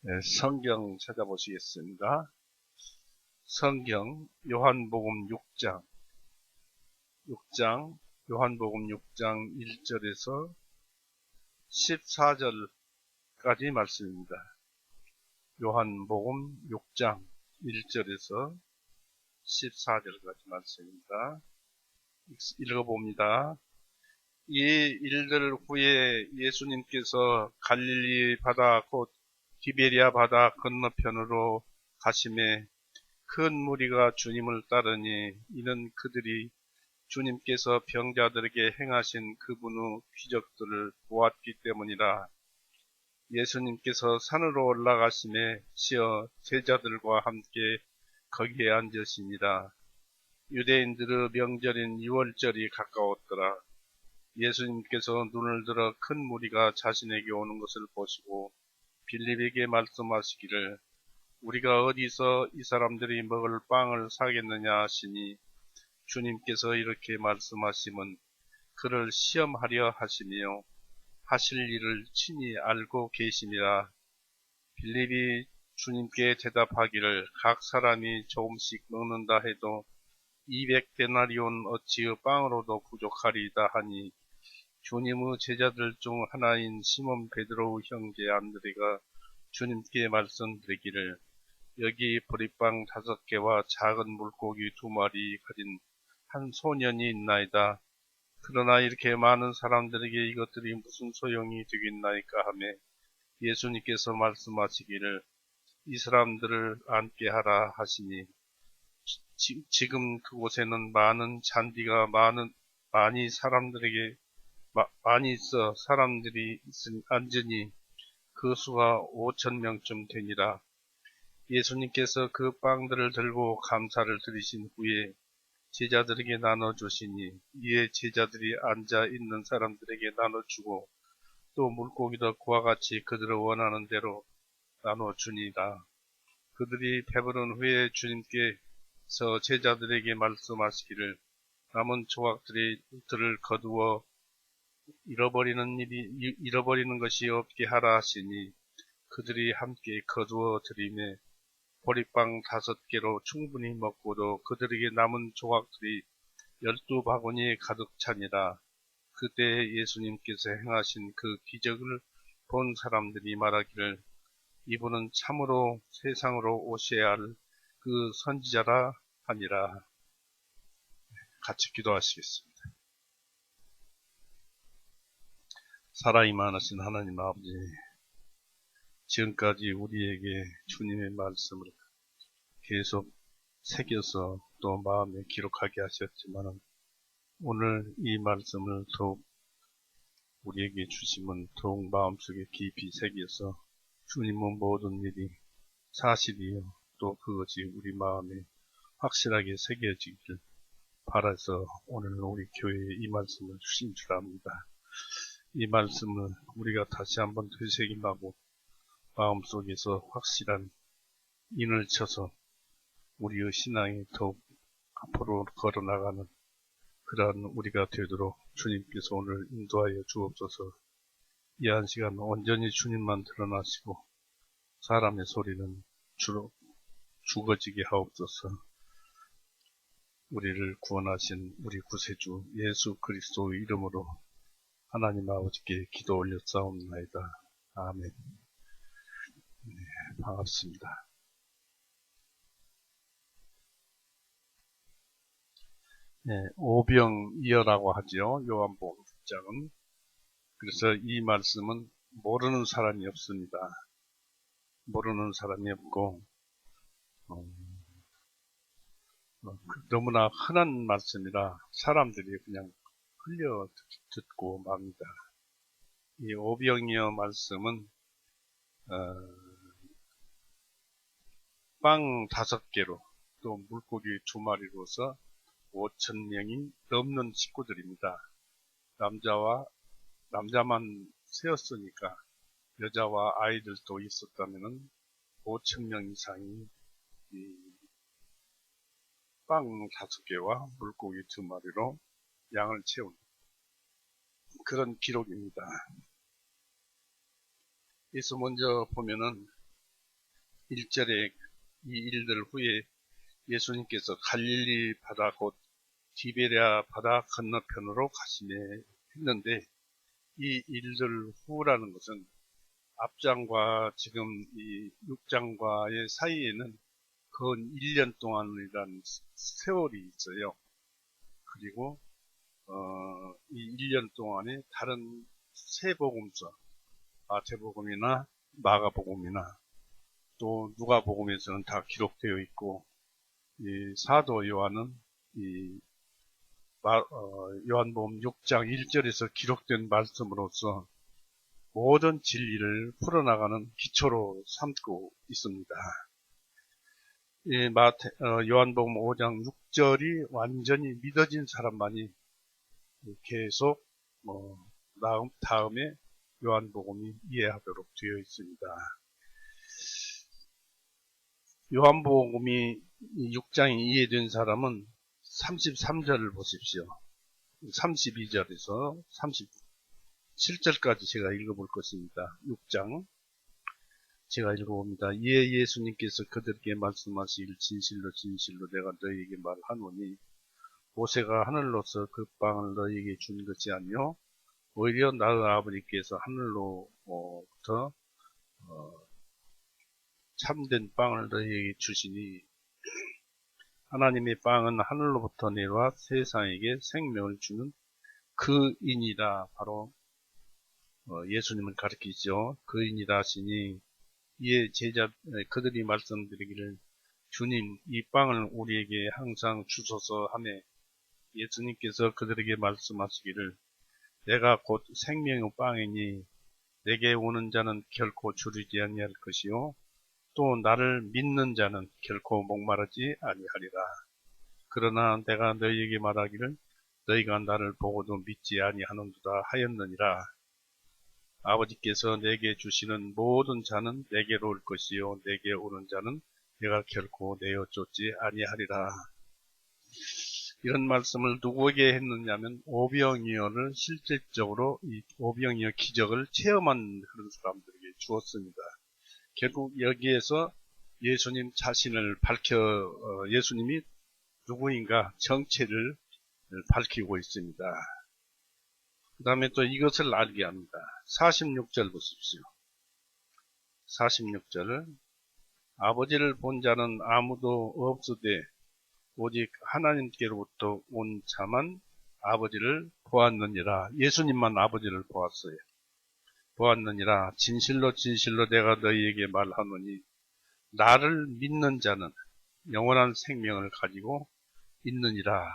네, 성경 찾아보시겠습니다. 성경 요한복음 6장 요한복음 6장 1절에서 14절까지 말씀입니다. 요한복음 6장 1절에서 14절까지 말씀입니다. 읽어봅니다. 이 일들 후에 예수님께서 갈릴리 바다 곧 디베리아 바다 건너편으로 가심에 큰 무리가 주님을 따르니 이는 그들이 주님께서 병자들에게 행하신 그분의 기적들을 보았기 때문이라. 예수님께서 산으로 올라가심에 쉬어 제자들과 함께 거기에 앉으시니라. 유대인들의 명절인 유월절이 가까웠더라. 예수님께서 눈을 들어 큰 무리가 자신에게 오는 것을 보시고 빌립에게 말씀하시기를 우리가 어디서 이 사람들이 먹을 빵을 사겠느냐 하시니 주님께서 이렇게 말씀하시면 그를 시험하려 하시며 하실 일을 친히 알고 계심이라. 빌립이 주님께 대답하기를 각 사람이 조금씩 먹는다 해도 200데나리온 어치의 빵으로도 부족하리이다 하니 주님의 제자들 중 하나인 시몬 베드로의 형제 안드레가 주님께 말씀드리기를 여기 보리빵 5개와 작은 물고기 2마리 가진 한 소년이 있나이다. 그러나 이렇게 많은 사람들에게 이것들이 무슨 소용이 되겠나이까 하며 예수님께서 말씀하시기를 이 사람들을 앉게 하라 하시니 지금 그곳에는 많은 잔디가 많이 사람들에게 많이 있어 사람들이 앉으니 그 수가 5,000명쯤 되니라. 예수님께서 그 빵들을 들고 감사를 드리신 후에 제자들에게 나눠주시니 이에 제자들이 앉아 있는 사람들에게 나눠주고 또 물고기도 그와 같이 그들을 원하는 대로 나눠주니라. 그들이 배부른 후에 주님께서 제자들에게 말씀하시기를 남은 조각들을 거두어 잃어버리는 것이 없게 하라 하시니 그들이 함께 거두어 들이매 보리빵 5개로 충분히 먹고도 그들에게 남은 조각들이 12바구니에 가득 차니라. 그때 예수님께서 행하신 그 기적을 본 사람들이 말하기를 이분은 참으로 세상으로 오셔야 할 그 선지자라 하니라. 같이 기도하시겠습니다. 살아임하신 하나님 아버지, 지금까지 우리에게 주님의 말씀을 계속 새겨서 또 마음에 기록하게 하셨지만 오늘 이 말씀을 더욱 우리에게 주시면 더욱 마음속에 깊이 새겨서 주님의 모든 일이 사실이요 또 그것이 우리 마음에 확실하게 새겨지기를 바라서 오늘 우리 교회에 이 말씀을 주신 줄 압니다. 이 말씀을 우리가 다시 한번 되새김하고 마음속에서 확실한 인을 쳐서 우리의 신앙이 더욱 앞으로 걸어나가는 그러한 우리가 되도록 주님께서 오늘 인도하여 주옵소서. 이 한 시간 온전히 주님만 드러나시고 사람의 소리는 주로 죽어지게 하옵소서. 우리를 구원하신 우리 구세주 예수 그리스도의 이름으로 하나님 아버지께 기도 올렸사옵나이다. 아멘. 네, 반갑습니다. 네, 오병이어라고 하죠. 요한복음 6장은. 그래서 이 말씀은 모르는 사람이 없습니다. 모르는 사람이 없고 너무나 흔한 말씀이라 사람들이 그냥 흘려 듣고 맙니다. 이 오병이어 말씀은 빵 5개로 또 물고기 2마리로서 5,000명이 넘는 식구들입니다. 남자만 세었으니까 여자와 아이들도 있었다면 5,000명 이상이 빵 5개와 물고기 2마리로 양을 채운 그런 기록입니다. 여기서 먼저 보면은 1절에 이 일들 후에 예수님께서 갈릴리 바다 곧 디베랴 바다 건너편으로 가시네 했는데, 이 일들 후라는 것은 앞장과 지금 이 6장과의 사이에는 건 1년 동안이라는 세월이 있어요. 그리고 이 1년 동안에 다른 세 복음서, 마태복음이나 마가복음이나 또 누가복음에서는 다 기록되어 있고, 이 사도 요한은 이 요한복음 6장 1절에서 기록된 말씀으로서 모든 진리를 풀어나가는 기초로 삼고 있습니다. 이 요한복음 5장 6절이 완전히 믿어진 사람만이 계속 다음에 요한복음이 이해하도록 되어 있습니다. 요한복음이 6장이 이해된 사람은 33절을 보십시오. 32절에서 37절까지 제가 읽어볼 것입니다. 6장 제가 읽어봅니다. 이에 예수님께서 그들에게 말씀하시길 진실로 진실로 내가 너희에게 말하노니 모세가 하늘로서 그 빵을 너희에게 준 것이 아니요 오히려 나의 아버지께서 하늘로부터 참된 빵을 너희에게 주시니 하나님의 빵은 하늘로부터 내려와 세상에게 생명을 주는 그인이다. 바로 예수님을 가리키죠. 그인이다 하시니 이에 그들이 말씀드리기를 주님 이 빵을 우리에게 항상 주소서 하며 예수님께서 그들에게 말씀하시기를 내가 곧 생명의 빵이니 내게 오는 자는 결코 주르지 아니할 것이요 또 나를 믿는 자는 결코 목마르지 아니하리라. 그러나 내가 너희에게 말하기를 너희가 나를 보고도 믿지 아니하는도다 하였느니라. 아버지께서 내게 주시는 모든 자는 내게로 올 것이요 내게 오는 자는 내가 결코 내어 쫓지 아니하리라. 이런 말씀을 누구에게 했느냐면 오병이어를 실질적으로 이 오병이어 기적을 체험한 그런 사람들에게 주었습니다. 결국 여기에서 예수님 자신을 예수님이 누구인가 정체를 밝히고 있습니다. 그 다음에 또 이것을 알게 합니다. 46절 보십시오. 46절을 아버지를 본 자는 아무도 없으되 오직 하나님께로부터 온 자만 아버지를 보았느니라. 예수님만 아버지를 보았느니라. 진실로 진실로 내가 너희에게 말하노니 나를 믿는 자는 영원한 생명을 가지고 있느니라.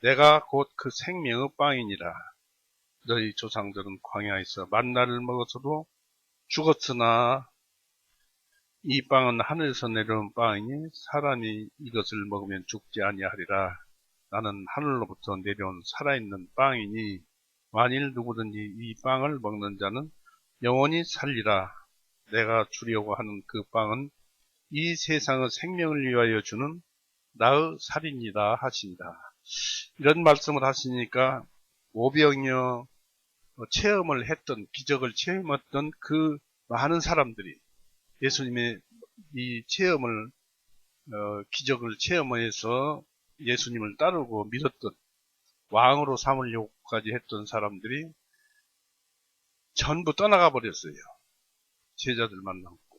내가 곧 그 생명의 빵이니라. 너희 조상들은 광야에서 만나를 먹어서도 죽었으나 이 빵은 하늘에서 내려온 빵이니 사람이 이것을 먹으면 죽지 아니하리라. 나는 하늘로부터 내려온 살아있는 빵이니 만일 누구든지 이 빵을 먹는 자는 영원히 살리라. 내가 주려고 하는 그 빵은 이 세상의 생명을 위하여 주는 나의 살이니라 하시니라. 이런 말씀을 하시니까 오병이어 체험을 했던 기적을 체험했던 그 많은 사람들이 예수님의 이 기적을 체험해서 예수님을 따르고 믿었던 왕으로 삼으려고까지 했던 사람들이 전부 떠나가 버렸어요. 제자들만 남고.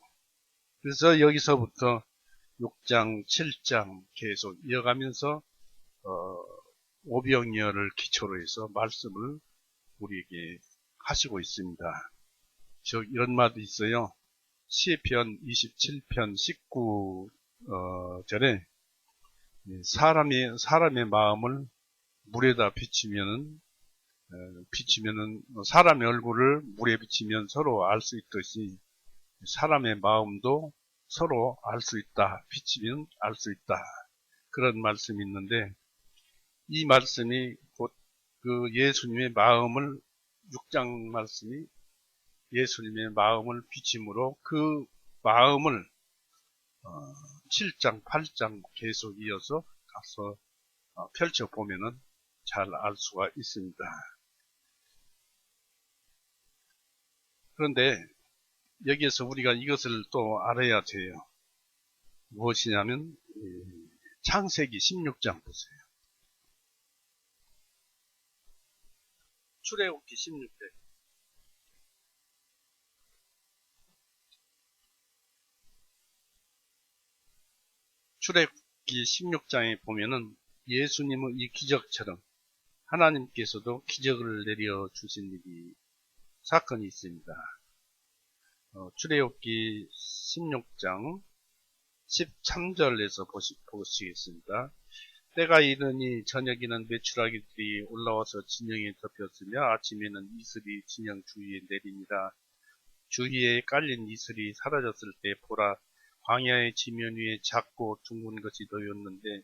그래서 여기서부터 6장, 7장 계속 이어가면서 오병이어를 기초로 해서 말씀을 우리에게 하시고 있습니다. 이런 말도 있어요. 시편 27편 19절에 사람의 마음을 물에다 비치면은 사람의 얼굴을 물에 비치면 서로 알 수 있듯이 사람의 마음도 서로 알 수 있다. 비치면 알 수 있다. 그런 말씀이 있는데 이 말씀이 곧 그 예수님의 마음을 6장 말씀이 예수님의 마음을 비침으로 그 마음을 7장, 8장 계속 이어서 가서 펼쳐보면은 잘 알 수가 있습니다. 그런데 여기에서 우리가 이것을 또 알아야 돼요. 무엇이냐면 창세기 16장 보세요. 출애굽기 16장. 출애굽기 16장에 보면은 예수님의 이 기적처럼 하나님께서도 기적을 내려주신 일이 사건이 있습니다. 출애굽기 16장 13절에서 보시겠습니다. 때가 이르니 저녁에는 메추라기들이 올라와서 진영에 덮였으며 아침에는 이슬이 진영 주위에 내립니다. 주위에 깔린 이슬이 사라졌을 때 보라, 광야의 지면 위에 작고 둥근 것이 놓였는데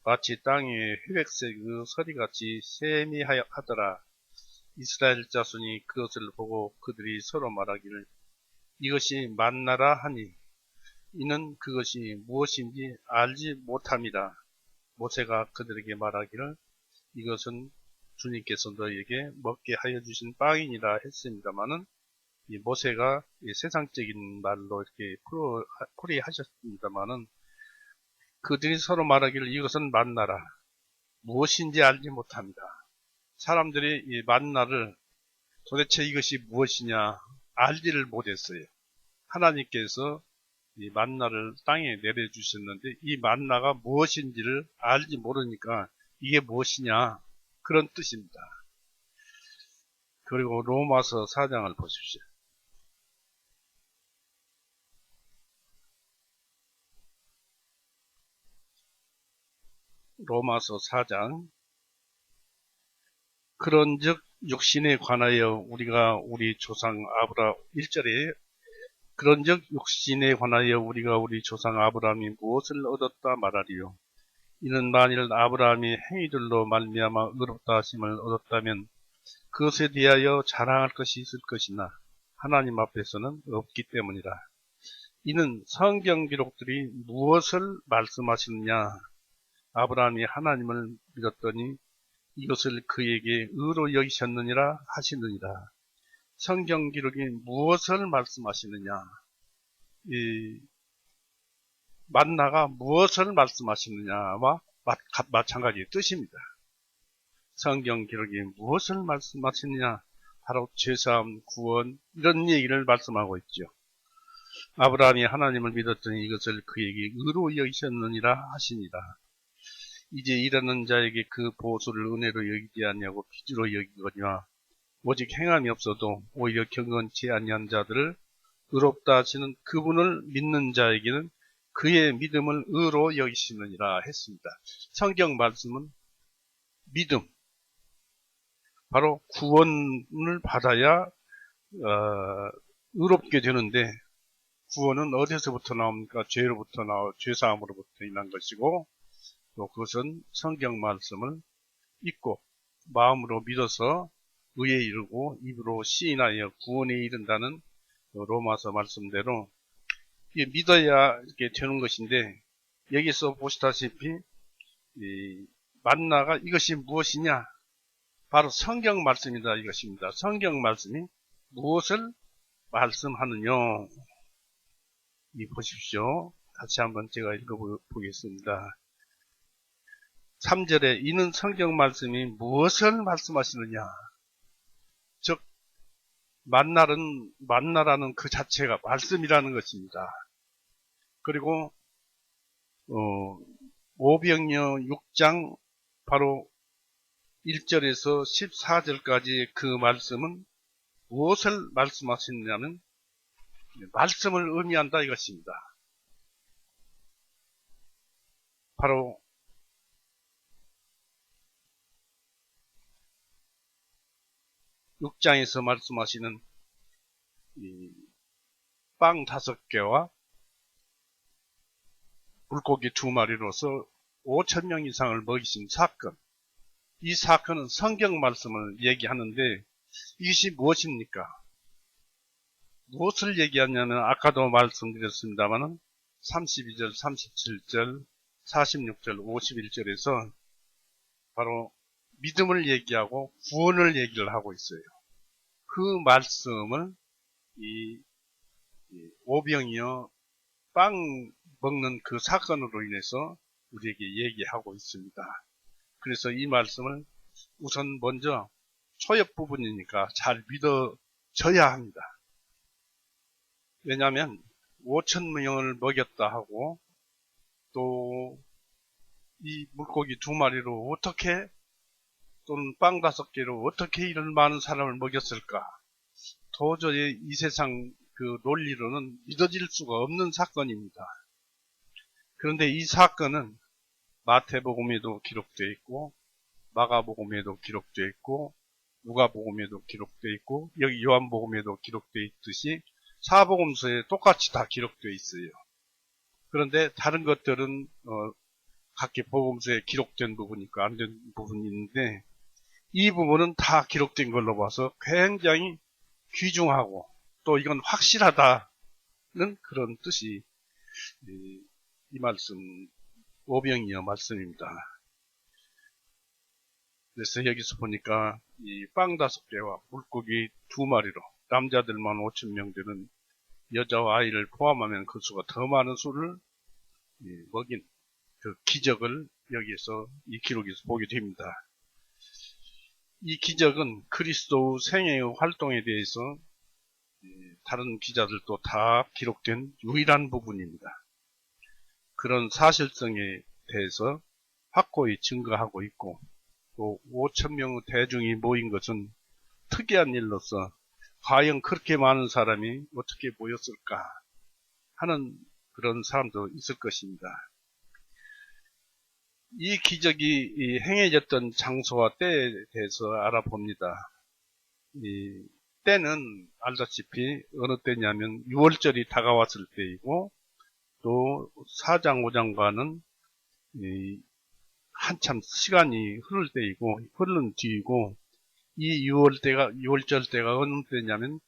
마치 땅 위에 회백색의 서리같이 세미하더라. 이스라엘 자손이 그것을 보고 그들이 서로 말하기를 이것이 만나라 하니 이는 그것이 무엇인지 알지 못함이라. 모세가 그들에게 말하기를 이것은 주님께서 너희에게 먹게 하여 주신 빵이니라 했습니다마는 이 모세가 이 세상적인 말로 이렇게 풀이하셨습니다마는 그들이 서로 말하기를 이것은 만나라. 무엇인지 알지 못합니다. 사람들이 이 만나를 도대체 이것이 무엇이냐 알지를 못했어요. 하나님께서 이 만나를 땅에 내려주셨는데 이 만나가 무엇인지를 알지 모르니까 이게 무엇이냐 그런 뜻입니다. 그리고 로마서 4장을 보십시오. 로마서 4장. 그런즉 육신에 관하여 우리가 우리 조상 아브라 1절에 그런즉 육신에 관하여 우리가 우리 조상 아브라함이 무엇을 얻었다 말하리요. 이는 만일 아브라함이 행위들로 말미암아 의롭다 하심을 얻었다면 그것에 대하여 자랑할 것이 있을 것이나 하나님 앞에서는 없기 때문이라. 이는 성경 기록들이 무엇을 말씀하시느냐. 아브라함이 하나님을 믿었더니 이것을 그에게 의로 여기셨느니라 하시느니라. 성경 기록이 무엇을 말씀하시느냐. 이 만나가 무엇을 말씀하시느냐와 마찬가지의 뜻입니다. 성경 기록이 무엇을 말씀하시느냐. 바로 죄사함, 구원 이런 얘기를 말씀하고 있죠. 아브라함이 하나님을 믿었더니 이것을 그에게 의로 여기셨느니라 하시니라. 이제 일하는 자에게 그 보수를 은혜로 여기지 아니하고 빚으로 여기거니와 오직 행함이 없어도 오히려 경건치 아니한 자들을 의롭다 하시는 그분을 믿는 자에게는 그의 믿음을 의로 여기시느니라 했습니다. 성경 말씀은 믿음, 바로 구원을 받아야 의롭게 되는데 구원은 어디서부터 나옵니까? 죄로부터 죄사함으로부터 인한 것이고 또 그것은 성경 말씀을 읽고 마음으로 믿어서 의에 이르고 입으로 시인하여 구원에 이른다는 로마서 말씀대로 믿어야 이렇게 되는 것인데 여기서 보시다시피 이 만나가 이것이 무엇이냐? 바로 성경 말씀이다 이것입니다. 성경 말씀이 무엇을 말씀하느냐? 이 보십시오. 다시 한번 제가 읽어보겠습니다. 3절에 이는 성경 말씀이 무엇을 말씀하시느냐. 즉 만나라는 그 자체가 말씀이라는 것입니다. 그리고 오병이어 6장 바로 1절에서 14절까지의 그 말씀은 무엇을 말씀하시느냐면 말씀을 의미한다 이것입니다. 바로 6장에서 말씀하시는 빵 5개와 물고기 2마리로서 5,000명 이상을 먹이신 사건. 이 사건은 성경 말씀을 얘기하는데 이것이 무엇입니까? 무엇을 얘기하냐면 아까도 말씀드렸습니다마는 32절, 37절, 46절, 51절에서 바로 믿음을 얘기하고 구원을 얘기를 하고 있어요. 그 말씀을 이 오병이어 빵 먹는 그 사건으로 인해서 우리에게 얘기하고 있습니다. 그래서 이 말씀을 우선 먼저 초엽 부분이니까 잘 믿어져야 합니다. 왜냐하면 5,000명을 먹였다 하고 또 이 물고기 2마리로 어떻게 또는 빵 5개로 어떻게 이런 많은 사람을 먹였을까? 도저히 이 세상 그 논리로는 믿어질 수가 없는 사건입니다. 그런데 이 사건은 마태복음에도 기록되어 있고 마가복음에도 기록되어 있고 누가복음에도 기록되어 있고 여기 요한복음에도 기록되어 있듯이 사복음서에 똑같이 다 기록되어 있어요. 그런데 다른 것들은 각기 복음서에 기록된 부분이 있고 안 된 부분이 있는데 이 부분은 다 기록된 걸로 봐서 굉장히 귀중하고 또 이건 확실하다는 그런 뜻이 이 말씀 오병이어 말씀입니다. 그래서 여기서 보니까 이 빵 5개와 물고기 2마리로 남자들만 5,000명 되는 여자와 아이를 포함하면 그 수가 더 많은 수를 먹인 그 기적을 여기에서 이 기록에서 보게 됩니다. 이 기적은 그리스도의 생애의 활동에 대해서 다른 기자들도 다 기록된 유일한 부분입니다. 그런 사실성에 대해서 확고히 증거하고 있고 또 5,000명의 대중이 모인 것은 특이한 일로서 과연 그렇게 많은 사람이 어떻게 모였을까 하는 그런 사람도 있을 것입니다. 이 기적이 행해졌던 장소와 때에 대해서 알아봅니다. 이 때는 알다시피 어느 때냐면 6월절이 다가왔을 때이고 또 4장 5장과는 한참 시간이 흐를 때이고 흐르는 뒤이고 이 6월절 때가 어느 때냐면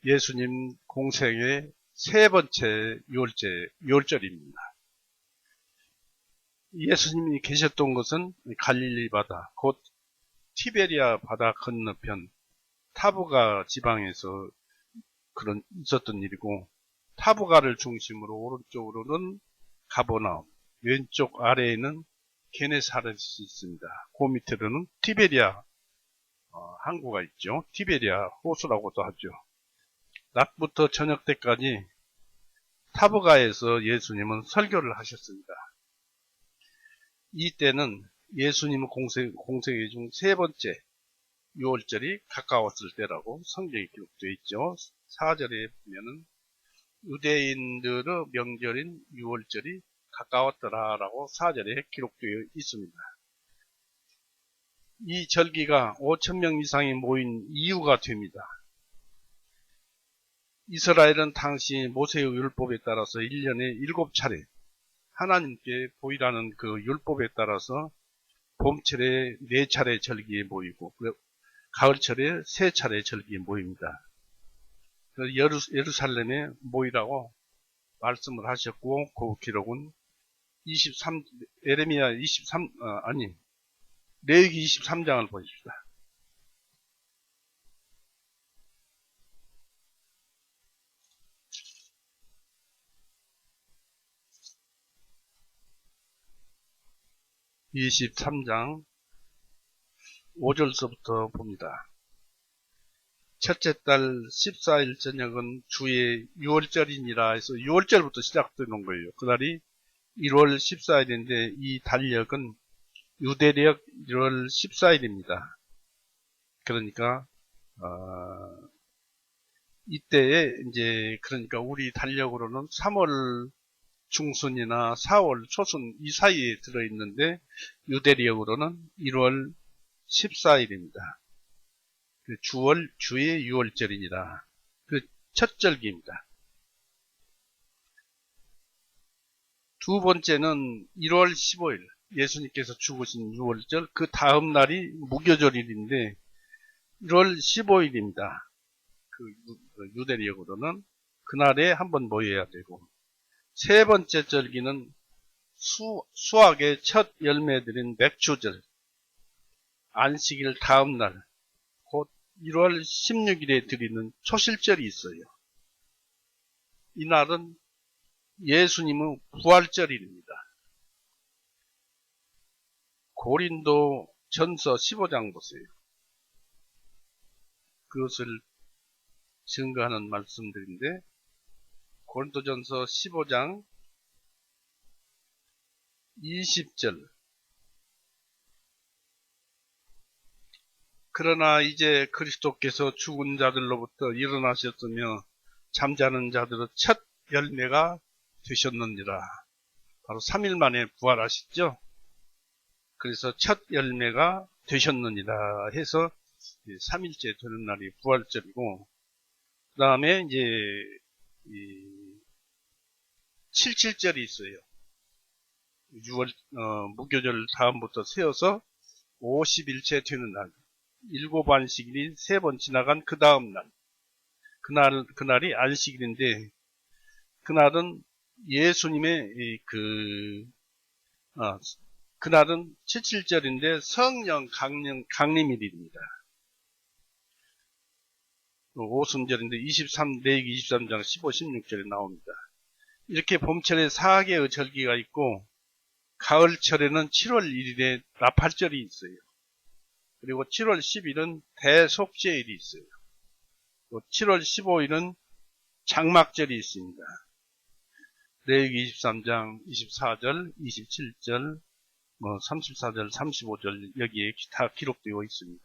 예수님 공생의 세 번째 6월절입니다. 예수님이 계셨던 것은 갈릴리 바다, 곧 티베리아 바다 건너편 타부가 지방에서 있었던 일이고 타부가를 중심으로 오른쪽으로는 가버나움, 왼쪽 아래에는 게네사렛이 있습니다. 그 밑으로는 티베리아 항구가 있죠. 티베리아 호수라고도 하죠. 낮부터 저녁 때까지 타부가에서 예수님은 설교를 하셨습니다. 이때는 예수님 공생애 중 세 번째 6월절이 가까웠을 때라고 성경에 기록되어 있죠. 4절에 보면은 유대인들의 명절인 6월절이 가까웠더라라고 4절에 기록되어 있습니다. 이 절기가 5,000명 이상이 모인 이유가 됩니다. 이스라엘은 당시 모세의 율법에 따라서 1년에 7차례 하나님께 보이라는 그 율법에 따라서 봄철에 4차례 절기에 모이고 가을철에 3차례 절기에 모입니다. 예루살렘에 모이라고 말씀을 하셨고 그 기록은 레위기 23장을 보십시다. (23장) 5절서부터 봅니다. 첫째 달 14일 저녁은 주의 6월절이니라 해서 6월절부터 시작되는 거예요. 그날이 1월 14일인데 이 달력은 유대력 1월 14일입니다. 그러니까 이때에 이제 그러니까 우리 달력으로는 3월 중순이나 4월 초순 이 사이에 들어있는데 유대력으로는 1월 14일입니다. 주의 6월절이니라. 그 첫 절기입니다. 두 번째는 1월 15일 예수님께서 죽으신 6월절 그 다음 날이 무교절일인데 1월 15일입니다. 그 유대력으로는 그날에 한번 모여야 되고 세 번째 절기는 수학의 첫 열매들인 맥주절 안식일 다음 날 곧 1월 16일에 드리는 초실절이 있어요. 이날은 예수님의 부활절입니다. 고린도 전서 15장 보세요. 그것을 증거하는 말씀들인데, 고린도 전서 15장 20절. 그러나 이제 그리스도께서 죽은 자들로부터 일어나셨으며 잠자는 자들의 첫 열매가 되셨느니라. 바로 3일 만에 부활하셨죠. 그래서 첫 열매가 되셨느니라 해서 3일째 되는 날이 부활절이고, 그 다음에 이제 77절이 있어요. 무교절 다음부터 세어서 50일째 되는 날, 7안식일이 3번 지나간 그 다음 날, 그날이 안식일인데, 그날은 예수님의 그날은 77절인데 성령 강림일입니다. 오순절인데 레위기 23장 15, 16절에 나옵니다. 이렇게 봄철에 4개의 절기가 있고, 가을철에는 7월 1일에 나팔절이 있어요. 그리고 7월 10일은 대속죄일이 있어요. 또 7월 15일은 장막절이 있습니다. 레위기 23장 24절, 27절, 34절, 35절 여기에 다 기록되어 있습니다.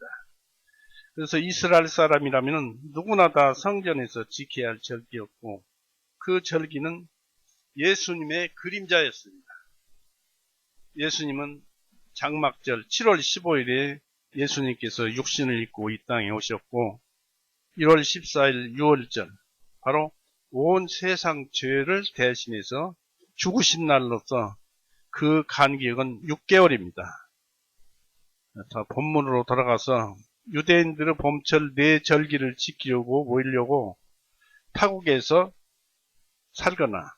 그래서 이스라엘 사람이라면 누구나 다 성전에서 지켜야 할 절기였고, 그 절기는 예수님의 그림자였습니다. 예수님은 장막절 7월 15일에 예수님께서 육신을 입고 이 땅에 오셨고, 1월 14일 유월절, 바로 온 세상 죄를 대신해서 죽으신 날로서 그 간격은 6개월입니다. 자, 본문으로 돌아가서 유대인들의 봄철 4절기를 지키려고 모이려고 타국에서 살거나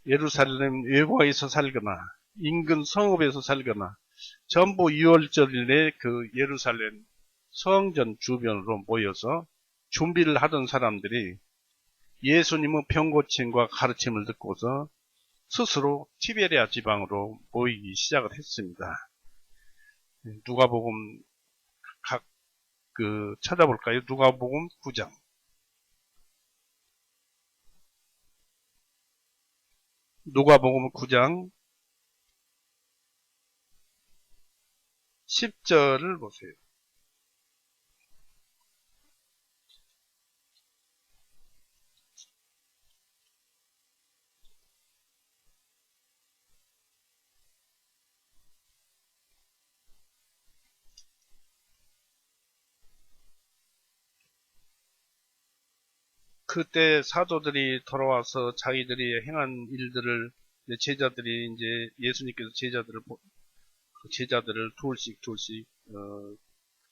예루살렘 외곽에서 살거나 인근 성읍에서 살거나 전부 유월절에 그 예루살렘 성전 주변으로 모여서 준비를 하던 사람들이 예수님의 병고침과 가르침을 듣고서 스스로 티베리아 지방으로 모이기 시작을 했습니다. 누가복음 찾아볼까요? 누가복음 9장. 누가복음 9장 10절을 보세요. 그때 사도들이 돌아와서 자기들이 행한 일들을 제자들이 이제 예수님께서 제자들을 둘씩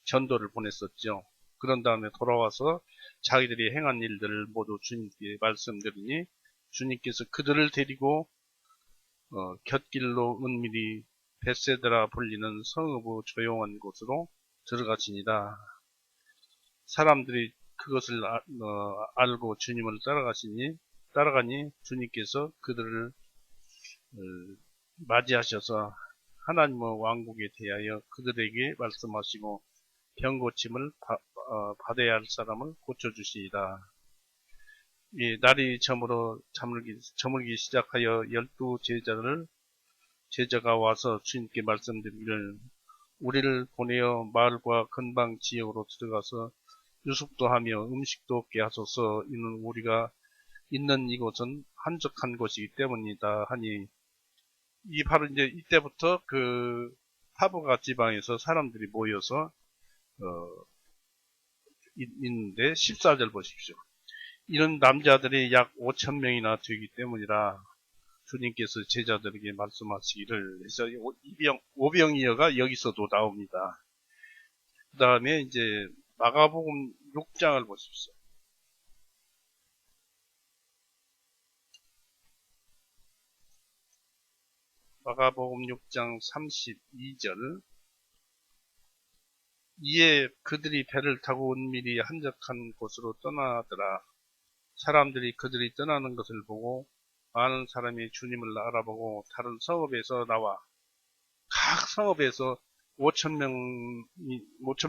전도를 보냈었죠. 그런 다음에 돌아와서 자기들이 행한 일들을 모두 주님께 말씀드리니 주님께서 그들을 데리고 곁길로 은밀히 벳세다라 불리는 성읍의 조용한 곳으로 들어가시니라. 사람들이 그것을 알고 주님을 따라가니 주님께서 그들을 맞이하셔서 하나님의 왕국에 대하여 그들에게 말씀하시고 병고침을 받아야 할 사람을 고쳐주시리라. 날이 저물기 시작하여 12 제자가 와서 주님께 말씀드리기를 우리를 보내어 마을과 근방 지역으로 들어가서 유숙도 하며 음식도 얻게 하소서. 이는 우리가 있는 이곳은 한적한 곳이기 때문이다 하니, 바로 이제 이때부터 그 타브가 지방에서 사람들이 모여서 있는데 14절 보십시오. 이런 남자들이 약 5,000명이나 되기 때문이라 주님께서 제자들에게 말씀하시기를 해서 오병이어가 여기서도 나옵니다. 그 다음에 이제 마가복음 6장을 보십시오. 마가복음 6장 32절. 이에 그들이 배를 타고 은밀히 한적한 곳으로 떠나더라. 사람들이 그들이 떠나는 것을 보고 많은 사람이 주님을 알아보고 다른 성읍에서 나와 각 성읍에서 5천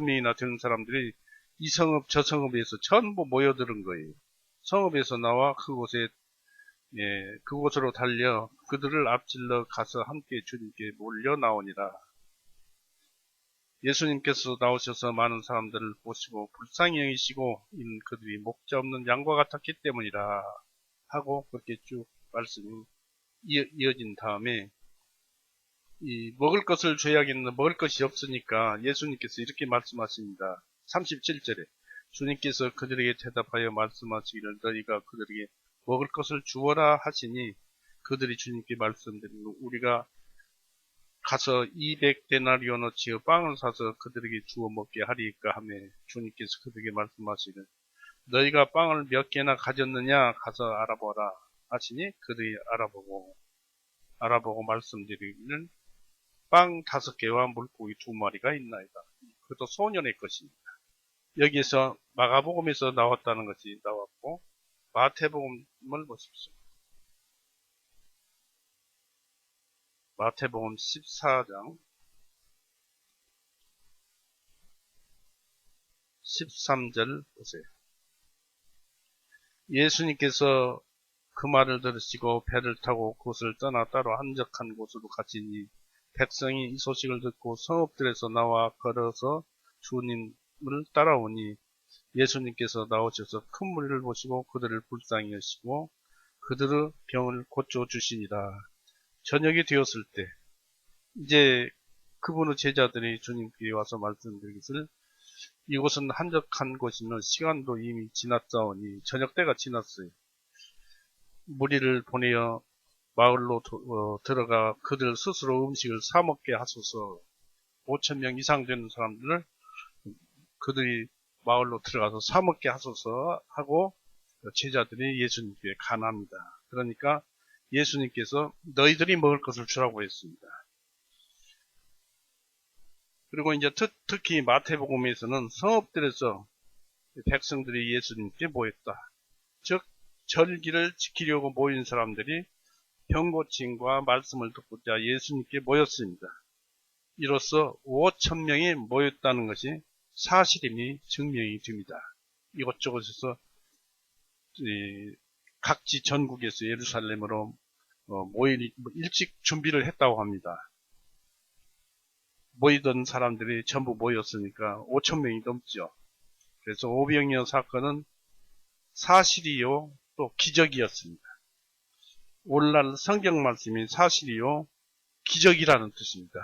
명이나 되는 사람들이 이 성읍 저 성읍에서 전부 모여드는 거예요. 성읍에서 나와 그곳으로 달려 그들을 앞질러 가서 함께 주님께 몰려 나오니라. 예수님께서 나오셔서 많은 사람들을 보시고 불쌍히 여기시고 이는 그들이 목자 없는 양과 같았기 때문이라 하고 그렇게 쭉 말씀이 이어진 다음에 이 먹을 것을 줘야겠는데 먹을 것이 없으니까 예수님께서 이렇게 말씀하십니다. 37절에 주님께서 그들에게 대답하여 말씀하시기를 너희가 그들에게 먹을 것을 주어라 하시니 그들이 주님께 말씀드리고 우리가 가서 200데나리온어치의 빵을 사서 그들에게 주어 먹게 하리까 하며 주님께서 그들에게 말씀하시기를 너희가 빵을 몇 개나 가졌느냐 가서 알아보라 하시니 그들이 알아보고 말씀드리기를 빵 5개와 물고기 2마리가 있나이다. 그것도 소년의 것입니다. 여기에서 마가복음에서 나왔다는 것이 나왔고 마태복음을 보십시오. 마태복음 14장 13절 보세요. 예수님께서 그 말을 들으시고 배를 타고 그곳을 떠나 따로 한적한 곳으로 가시니 백성이 이 소식을 듣고 성읍들에서 나와 걸어서 주님을 따라오니 예수님께서 나오셔서 큰 무리를 보시고 그들을 불쌍히 여시고 그들의 병을 고쳐주시니라. 저녁이 되었을 때 이제 그분의 제자들이 주님께 와서 말씀드리기를 이곳은 한적한 곳이며 시간도 이미 지났사오니 저녁 때가 지났어요. 무리를 보내어 마을로 들어가 그들 스스로 음식을 사 먹게 하소서. 5,000명 이상 되는 사람들을 그들이 마을로 들어가서 사 먹게 하소서 하고 제자들이 예수님께 간합니다. 그러니까 예수님께서 너희들이 먹을 것을 주라고 했습니다. 그리고 이제 특히 마태복음에서는 성읍들에서 백성들이 예수님께 모였다. 즉 절기를 지키려고 모인 사람들이 병고침과 말씀을 듣고자 예수님께 모였습니다. 이로써 5,000명이 모였다는 것이 사실임이 증명이 됩니다. 이곳저곳에서 각지 전국에서 예루살렘으로 일찍 준비를 했다고 합니다. 모이던 사람들이 전부 모였으니까 5,000명이 넘죠. 그래서 오병이어 사건은 사실이요 또 기적이었습니다. 오늘날 성경 말씀이 사실이요 기적이라는 뜻입니다.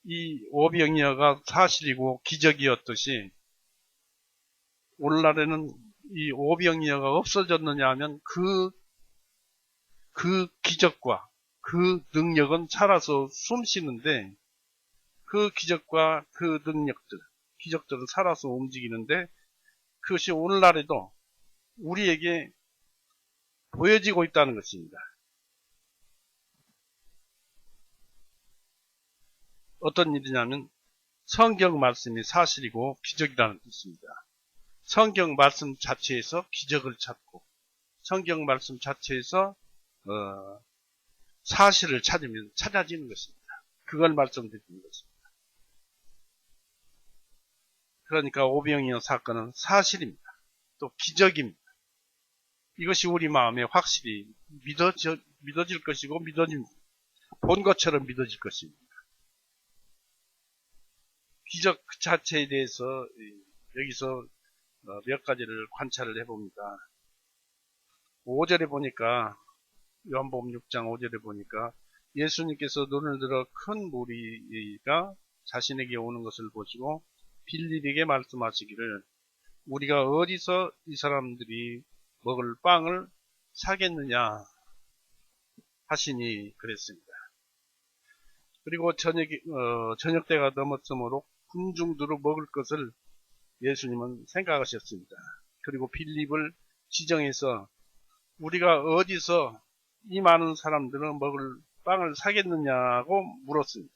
이 오병이어가 사실이고 기적이었듯이 오늘날에는 이 오병이어가 없어졌느냐 하면 그 기적과 그 능력은 살아서 숨쉬는데 그 기적과 그 기적들은 살아서 움직이는데 그것이 오늘날에도 우리에게 보여지고 있다는 것입니다. 어떤 일이냐면 성경 말씀이 사실이고 기적이라는 뜻입니다. 성경 말씀 자체에서 기적을 찾고 성경 말씀 자체에서 사실을 찾으면 찾아지는 것입니다. 그걸 말씀드리는 것입니다. 그러니까 오병이어 사건은 사실입니다. 또 기적입니다. 이것이 우리 마음에 확실히 믿어질 것이고 본 것처럼 믿어질 것입니다. 기적 그 자체에 대해서 여기서 몇 가지를 관찰을 해봅니다. 5절에 보니까 요한복음 6장 5절에 보니까 예수님께서 눈을 들어 큰 무리가 자신에게 오는 것을 보시고 빌립에게 말씀하시기를 우리가 어디서 이 사람들이 먹을 빵을 사겠느냐 하시니 그랬습니다. 그리고 저녁 때가 넘었으므로 군중들로 먹을 것을 예수님은 생각하셨습니다. 그리고 빌립을 지정해서 우리가 어디서 이 많은 사람들은 먹을 빵을 사겠느냐고 물었습니다.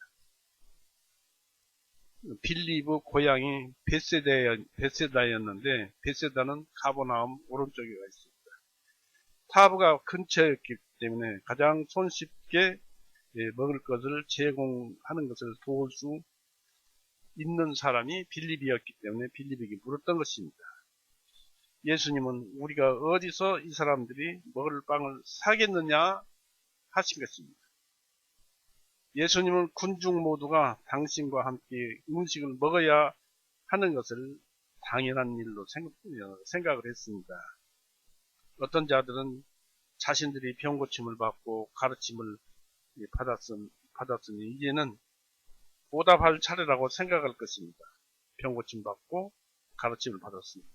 빌립의 고향이 베세다였는데 베세다는 가버나움 오른쪽에 가 있습니다. 타브가 근처였기 때문에 가장 손쉽게 먹을 것을 제공하는 것을 도울 수 있는 사람이 빌립이었기 때문에 빌립에게 물었던 것입니다. 예수님은 우리가 어디서 이 사람들이 먹을 빵을 사겠느냐 하신 것입니다. 예수님은 군중 모두가 당신과 함께 음식을 먹어야 하는 것을 당연한 일로 생각을 했습니다. 어떤 자들은 자신들이 병고침을 받고 가르침을 받았으니 이제는 보답할 차례라고 생각할 것입니다. 병고침 받고 가르침을 받았습니다.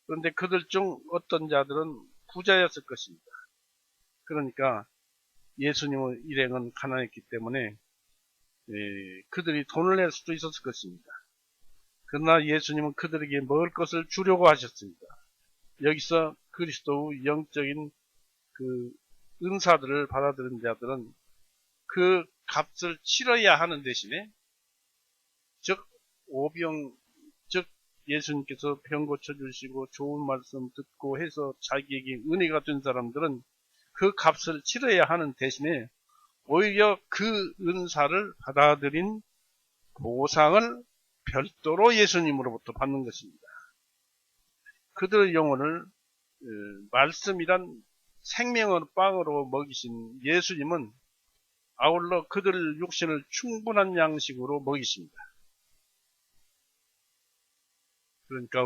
그런데 그들 중 어떤 자들은 부자였을 것입니다. 그러니까 예수님의 일행은 가난했기 때문에 그들이 돈을 낼 수도 있었을 것입니다. 그러나 예수님은 그들에게 먹을 것을 주려고 하셨습니다. 여기서 그리스도의 영적인 그 은사들을 받아들인 자들은 그 값을 치러야 하는 대신에 즉 예수님께서 병 고쳐주시고 좋은 말씀 듣고 해서 자기에게 은혜가 된 사람들은 그 값을 치러야 하는 대신에 오히려 그 은사를 받아들인 보상을 별도로 예수님으로부터 받는 것입니다. 그들의 영혼을 말씀이란 생명의 빵으로 먹이신 예수님은 아울러 그들 육신을 충분한 양식으로 먹이십니다. 그러니까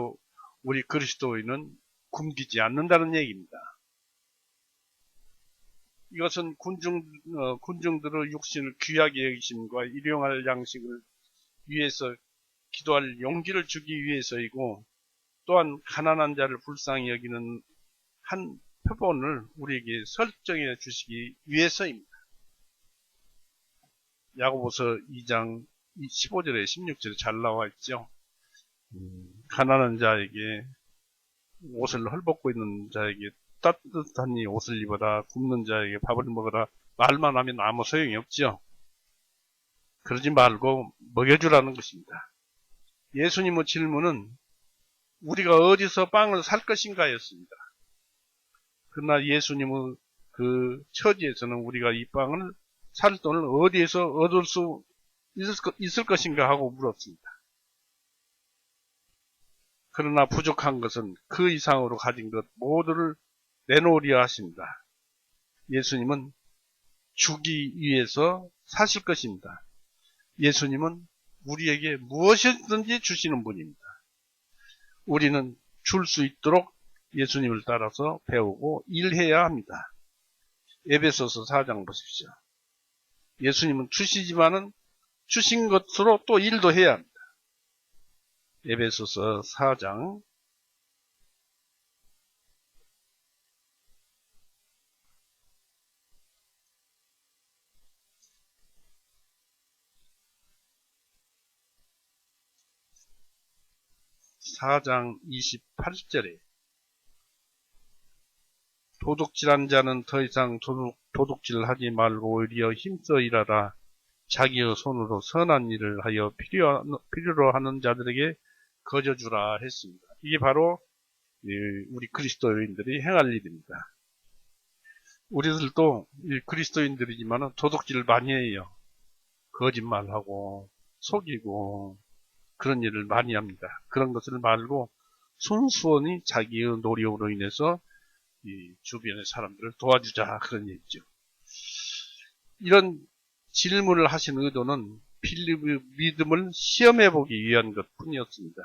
우리 그리스도인은 굶기지 않는다는 얘기입니다. 이것은 군중들의 육신을 귀하게 여기심과 일용할 양식을 위해서 기도할 용기를 주기 위해서이고 또한 가난한 자를 불쌍히 여기는 한 표본을 우리에게 설정해 주시기 위해서입니다. 야고보서 2장 15절에 16절에 잘 나와 있죠. 가난한 자에게 옷을 헐벗고 있는 자에게 따뜻하니 옷을 입어라, 굶는 자에게 밥을 먹어라 말만 하면 아무 소용이 없죠. 그러지 말고 먹여주라는 것입니다. 예수님의 질문은 우리가 어디서 빵을 살 것인가 였습니다. 그러나 예수님의 그 처지에서는 우리가 이 빵을 살 돈을 어디에서 얻을 수 있을 것인가 하고 물었습니다. 그러나 부족한 것은 그 이상으로 가진 것 모두를 내놓으려 하십니다. 예수님은 주기 위해서 사실 것입니다. 예수님은 우리에게 무엇이든지 주시는 분입니다. 우리는 줄 수 있도록 예수님을 따라서 배우고 일해야 합니다. 에베소서 4장 보십시오. 예수님은 주시지만은 주신 것으로 또 일도 해야 합니다. 에베소서 4장 4장 28절에 도둑질한 자는 더 이상 도둑질하지 말고 오히려 힘써 일하라. 자기의 손으로 선한 일을 하여 필요로 하는 자들에게 거저주라 했습니다. 이게 바로 우리 그리스도인들이 행할 일입니다. 우리들도 그리스도인들이지만 도둑질을 많이 해요. 거짓말하고 속이고 그런 일을 많이 합니다. 그런 것을 말고 순수원히 자기의 노력으로 인해서 이 주변의 사람들을 도와주자 그런 얘기죠. 이런 질문을 하신 의도는 빌립의 믿음을 시험해보기 위한 것뿐이었습니다.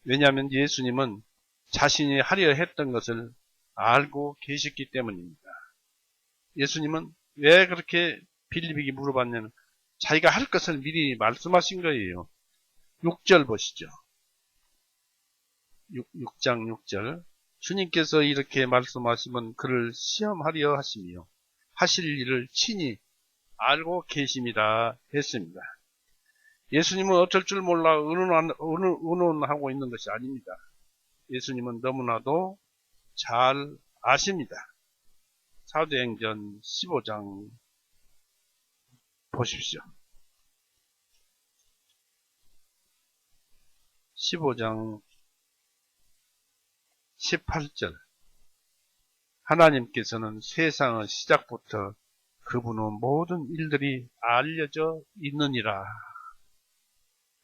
왜냐하면 예수님은 자신이 하려 했던 것을 알고 계셨기 때문입니다. 예수님은 왜 그렇게 빌립에게 물어봤냐면 자기가 할 것을 미리 말씀하신 거예요. 6절 보시죠. 6장 6절 주님께서 이렇게 말씀하시면 그를 시험하려 하시며 하실 일을 친히 알고 계십니다 했습니다. 예수님은 어쩔 줄 몰라 의논하고 있는 것이 아닙니다. 예수님은 너무나도 잘 아십니다. 사도행전 15장 보십시오. 15장 18절 하나님께서는 세상의 시작부터 그분의 모든 일들이 알려져 있느니라.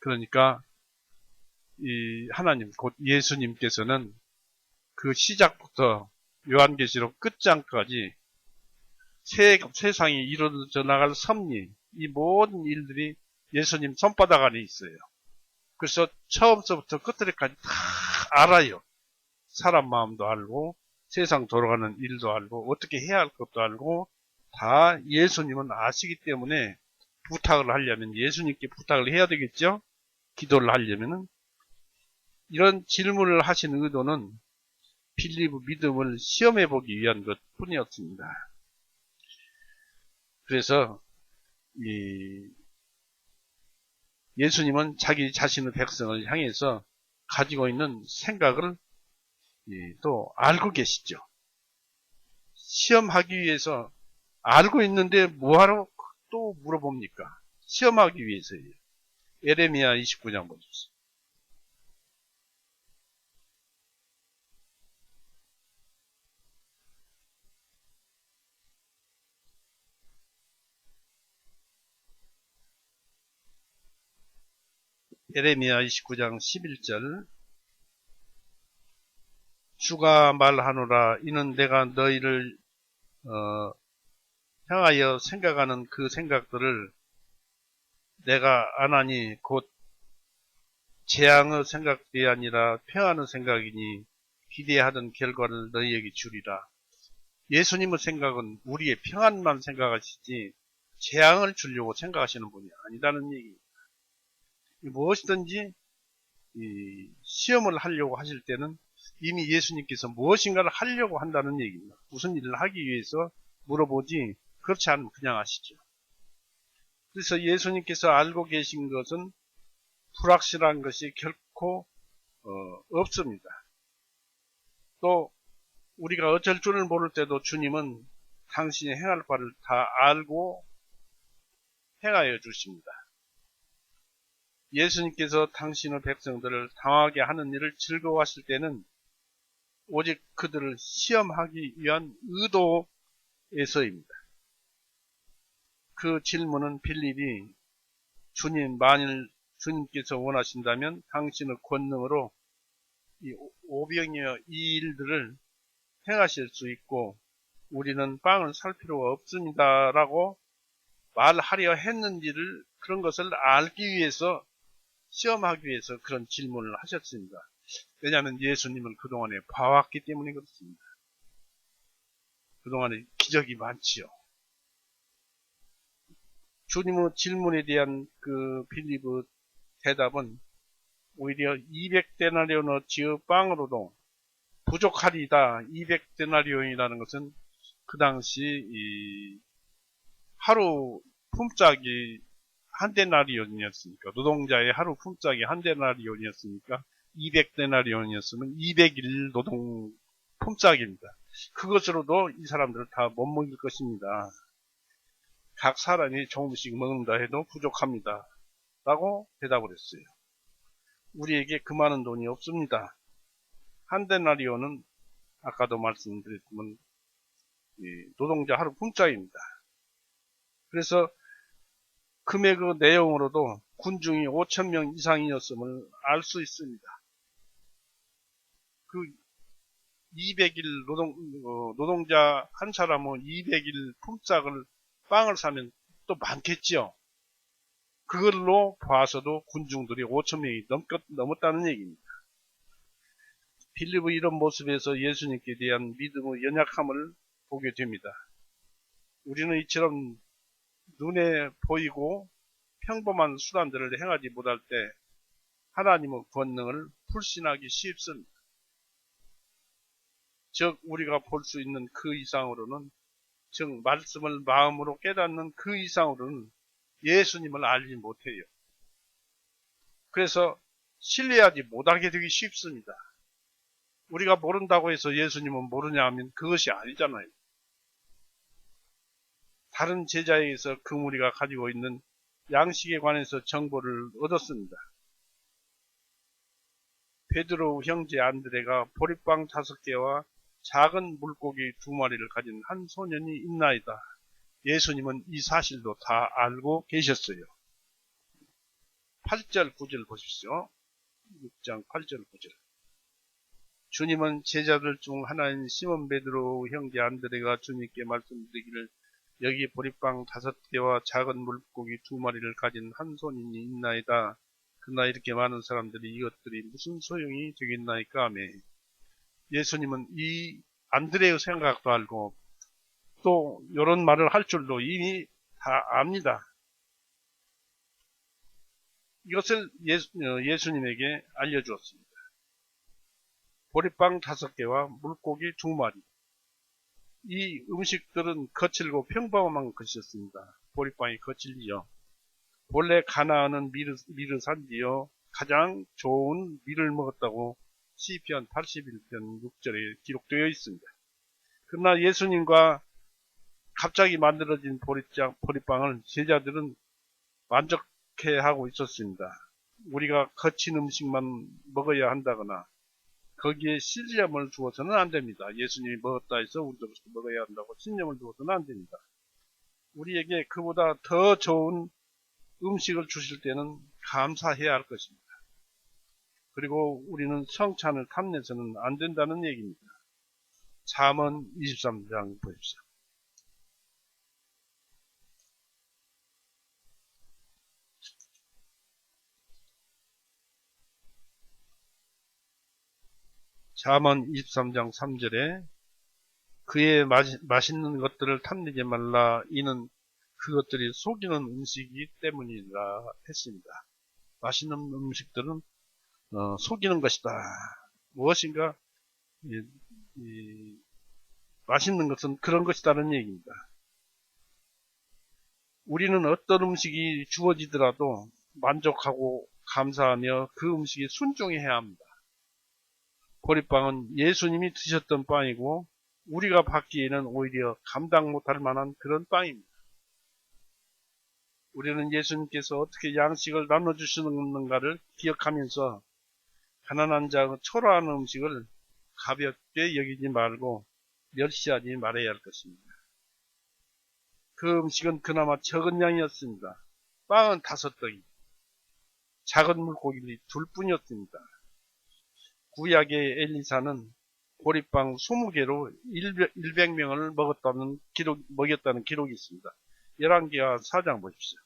그러니까 이 하나님 곧 예수님께서는 그 시작부터 요한계시록 끝장까지 세상이 이루어져 나갈 섭리, 이 모든 일들이 예수님 손바닥 안에 있어요. 그래서 처음서부터 끝까지 다 알아요. 사람 마음도 알고 세상 돌아가는 일도 알고 어떻게 해야 할 것도 알고 다 예수님은 아시기 때문에 부탁을 하려면 예수님께 부탁을 해야 되겠죠. 기도를 하려면은 이런 질문을 하신 의도는 빌립의 믿음을 시험해 보기 위한 것 뿐이었습니다. 그래서 예수님은 자기 자신의 백성을 향해서 가지고 있는 생각을 또 알고 계시죠. 시험하기 위해서 알고 있는데 뭐하러 또 물어봅니까? 시험하기 위해서예요. 에레미야 29장 보십시오. 에레미야 29장 11절 주가 말하노라 이는 내가 너희를 향하여 생각하는 그 생각들을 내가 아나니 곧 재앙의 생각이 아니라 평안의 생각이니 기대하던 결과를 너희에게 주리라. 예수님의 생각은 우리의 평안만 생각하시지 재앙을 주려고 생각하시는 분이 아니라는 얘기입니다. 무엇이든지 시험을 하려고 하실 때는 이미 예수님께서 무엇인가를 하려고 한다는 얘기입니다. 무슨 일을 하기 위해서 물어보지 그렇지 않으면 그냥 하시죠. 그래서 예수님께서 알고 계신 것은 불확실한 것이 결코 없습니다. 또 우리가 어쩔 줄을 모를 때도 주님은 당신이 행할 바를 다 알고 행하여 주십니다. 예수님께서 당신의 백성들을 당하게 하는 일을 즐거워하실 때는 오직 그들을 시험하기 위한 의도에서입니다. 그 질문은 빌립이 주님 만일 주님께서 원하신다면 당신의 권능으로 이 오병이어 이 일들을 행하실 수 있고 우리는 빵을 살 필요가 없습니다 라고 말하려 했는지를 그런 것을 알기 위해서 시험하기 위해서 그런 질문을 하셨습니다. 왜냐하면 예수님을 그동안에 봐왔기 때문에 그렇습니다. 그동안에 기적이 많지요. 주님의 질문에 대한 그 빌립의 대답은 오히려 200데나리온어치의 빵으로도 부족하리다. 200데나리온이라는 것은 그 당시 하루 품삯이 한 데나리온이었으니까 노동자의 하루 품삯이 한 데나리온이었으니까 200데나리온이었으면 200일 노동 품삯입니다. 그것으로도 이 사람들을 다 못 먹일 것입니다. 각 사람이 조금씩 먹는다 해도 부족합니다. 라고 대답을 했어요. 우리에게 그 많은 돈이 없습니다. 한 데나리온은 아까도 말씀드렸지만 노동자 하루 품삯입니다. 그래서 금액의 내용으로도 군중이 5,000명 이상이었음을 알 수 있습니다. 그 200일 노동자 한 사람은 200일 품삯을 빵을 사면 또 많겠죠. 그걸로 봐서도 군중들이 5,000명이 넘었다는 얘기입니다. 빌립의 이런 모습에서 예수님께 대한 믿음의 연약함을 보게 됩니다. 우리는 이처럼 눈에 보이고 평범한 수단들을 행하지 못할 때 하나님의 권능을 불신하기 쉽습니다. 즉 우리가 볼 수 있는 그 이상으로는 즉 말씀을 마음으로 깨닫는 그 이상으로는 예수님을 알지 못해요. 그래서 신뢰하지 못하게 되기 쉽습니다. 우리가 모른다고 해서 예수님은 모르냐 하면 그것이 아니잖아요. 다른 제자에게서 그 무리가 가지고 있는 양식에 관해서 정보를 얻었습니다. 베드로 형제 안드레가 보리빵 5개와 작은 물고기 2마리를 가진 한 소년이 있나이다. 예수님은 이 사실도 다 알고 계셨어요. 8절 9절 보십시오. 6장 8절 9절. 주님은 제자들 중 하나인 시몬 베드로 형제 안드레가 주님께 말씀드리기를 여기 보리빵 5개와 작은 물고기 2마리를 가진 한 소년이 있나이다. 그러나 이렇게 많은 사람들이 이것들이 무슨 소용이 되겠나이까 하며 예수님은 이 안드레의 생각도 알고 또 이런 말을 할 줄도 이미 다 압니다. 이것을 예수님에게 알려주었습니다. 보리빵 5개와 물고기 2마리. 이 음식들은 거칠고 평범한 것이었습니다. 보리빵이 거칠리요. 본래 가나안은 밀의 산지요. 가장 좋은 밀을 먹었다고 시편 81편 6절에 기록되어 있습니다. 그러나 예수님과 갑자기 만들어진 보리빵을 제자들은 만족해하고 있었습니다. 우리가 거친 음식만 먹어야 한다거나 거기에 신념을 두어서는 안 됩니다. 예수님이 먹었다 해서 우리도 먹어야 한다고 신념을 두어서는 안 됩니다. 우리에게 그보다 더 좋은 음식을 주실 때는 감사해야 할 것입니다. 그리고 우리는 성찬을 탐내서는 안 된다는 얘기입니다. 잠언 23장 보십시오. 잠언 23장 3절에 그의 맛있는 것들을 탐내지 말라 이는 그것들이 속이는 음식이기 때문이라 했습니다. 맛있는 음식들은 속이는 것이다. 무엇인가 맛있는 것은 그런 것이다는 얘기입니다. 우리는 어떤 음식이 주어지더라도 만족하고 감사하며 그 음식에 순종해야 합니다. 보리빵은 예수님이 드셨던 빵이고 우리가 받기에는 오히려 감당 못할 만한 그런 빵입니다. 우리는 예수님께서 어떻게 양식을 나눠주시는가를 기억하면서 가난한 자의 초라한 음식을 가볍게 여기지 말고 멸시하지 말아야 할 것입니다. 그 음식은 그나마 적은 양이었습니다. 빵은 5덩이, 작은 물고기 2뿐이었습니다. 구약의 엘리사는 보리빵 20개로 100명을 먹였다는 기록이 있습니다. 열왕기하 4장 보십시오.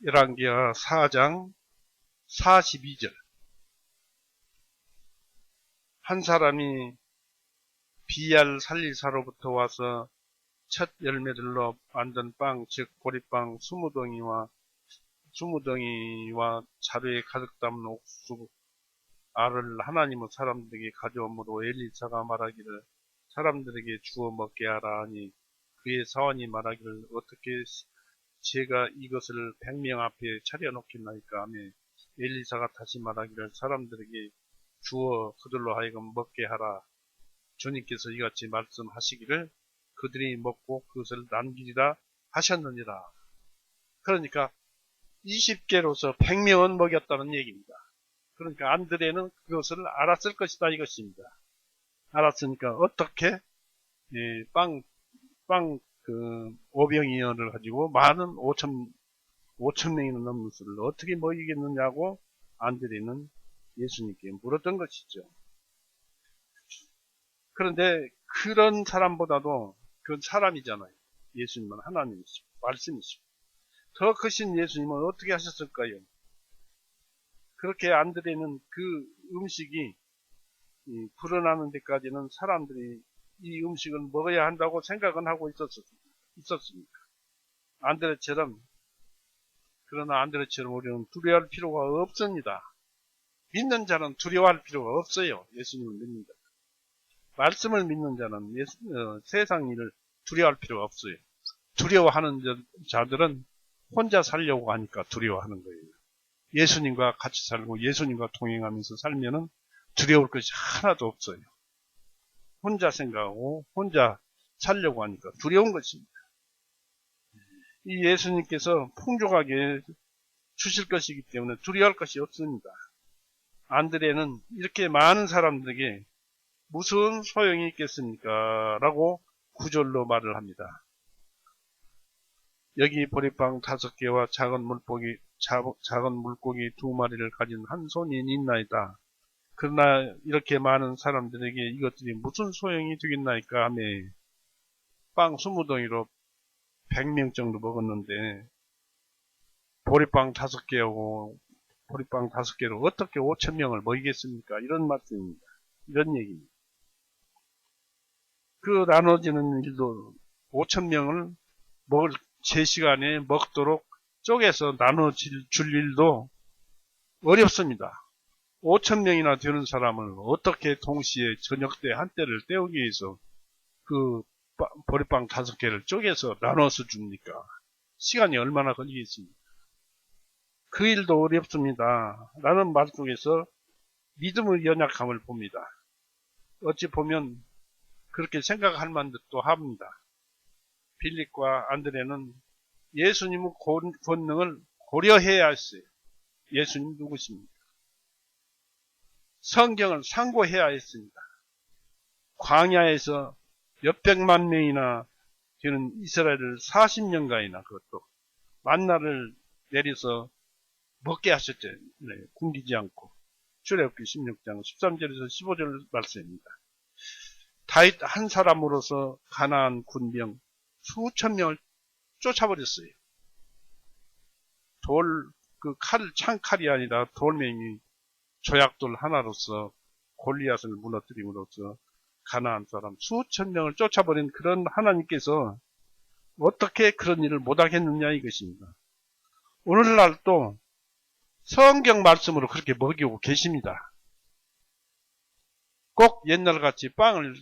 열왕기하 4장 42절. 한 사람이 비알 살리사로부터 와서 첫 열매들로 만든 빵, 즉 보리빵 20덩이와 자루에 가득 담은 옥수 알을 하나님의 사람들에게 가져오므로 엘리사가 말하기를 사람들에게 주어 먹게 하라 하니 그의 사원이 말하기를 어떻게 제가 이것을 100명 앞에 차려놓겠나이까 하며 엘리사가 다시 말하기를 사람들에게 주어 그들로 하여금 먹게 하라. 주님께서 이같이 말씀하시기를 그들이 먹고 그것을 남기리라 하셨느니라. 그러니까 20개로서 100명은 먹였다는 얘기입니다. 그러니까 안드레는 그것을 알았을 것이다 이것입니다. 알았으니까 어떻게 빵 5병이어를 가지고 많은 5천 명이나 넘는 수를 어떻게 먹이겠느냐고 안드레는 예수님께 물었던 것이죠. 그런데 그런 사람보다도 그건 사람이잖아요. 예수님은 하나님이시고 말씀이시고 더 크신 예수님은 어떻게 하셨을까요? 그렇게 안드레는 그 음식이 불어나는 데까지는 사람들이 이 음식을 먹어야 한다고 생각은 하고 있었습니다. 그러나 안드레처럼 우리는 두려워할 필요가 없습니다. 믿는 자는 두려워할 필요가 없어요. 예수님을 믿는다. 말씀을 믿는 자는 세상 일을 두려워할 필요가 없어요. 두려워하는 자들은 혼자 살려고 하니까 두려워하는 거예요. 예수님과 같이 살고 예수님과 동행하면서 살면은 두려울 것이 하나도 없어요. 혼자 생각하고 혼자 살려고 하니까 두려운 것입니다. 이 예수님께서 풍족하게 주실 것이기 때문에 두려워할 것이 없습니다. 안드레는 이렇게 많은 사람들에게 무슨 소용이 있겠습니까? 라고 구절로 말을 합니다. 여기 보리빵 5개와 작은 물고기 2마리를 가진 한 손이 있나이다. 그러나 이렇게 많은 사람들에게 이것들이 무슨 소용이 되겠나이까 하며 빵 20덩이로 100명 정도 먹었는데 보리빵 5개하고 보리빵 5개로 어떻게 5,000명을 먹이겠습니까? 이런 말씀입니다. 이런 얘기입니다. 그 나눠지는 일도 5,000명을 먹을 제 시간에 먹도록 쪼개서 나눠줄 일도 어렵습니다. 5,000명이나 되는 사람을 어떻게 동시에 저녁 때 한때를 때우기 위해서 그 보리빵 5개를 쪼개서 나눠서 줍니까? 시간이 얼마나 걸리겠습니까? 그 일도 어렵습니다. 라는 말 속에서 믿음의 연약함을 봅니다. 어찌 보면 그렇게 생각할 만도 합니다. 빌립과 안드레는 예수님의 권능을 고려해야 했어요. 예수님 누구십니까? 성경을 상고해야 했습니다. 광야에서 몇백만 명이나 되는 이스라엘을 40년간이나 그것도 만나를 내려서 먹게 하셨죠. 네, 굶기지 않고. 출애굽기 16장 13절에서 15절 말씀입니다. 다윗 한 사람으로서 가나안 군병 수천 명을 쫓아버렸어요. 창칼이 아니라 돌멩이 조약돌 하나로서 골리앗을 무너뜨림으로써 가나안 사람 수천 명을 쫓아버린 그런 하나님께서 어떻게 그런 일을 못하겠느냐 이것입니다. 오늘날 또 성경 말씀으로 그렇게 먹이고 계십니다. 꼭 옛날같이 빵을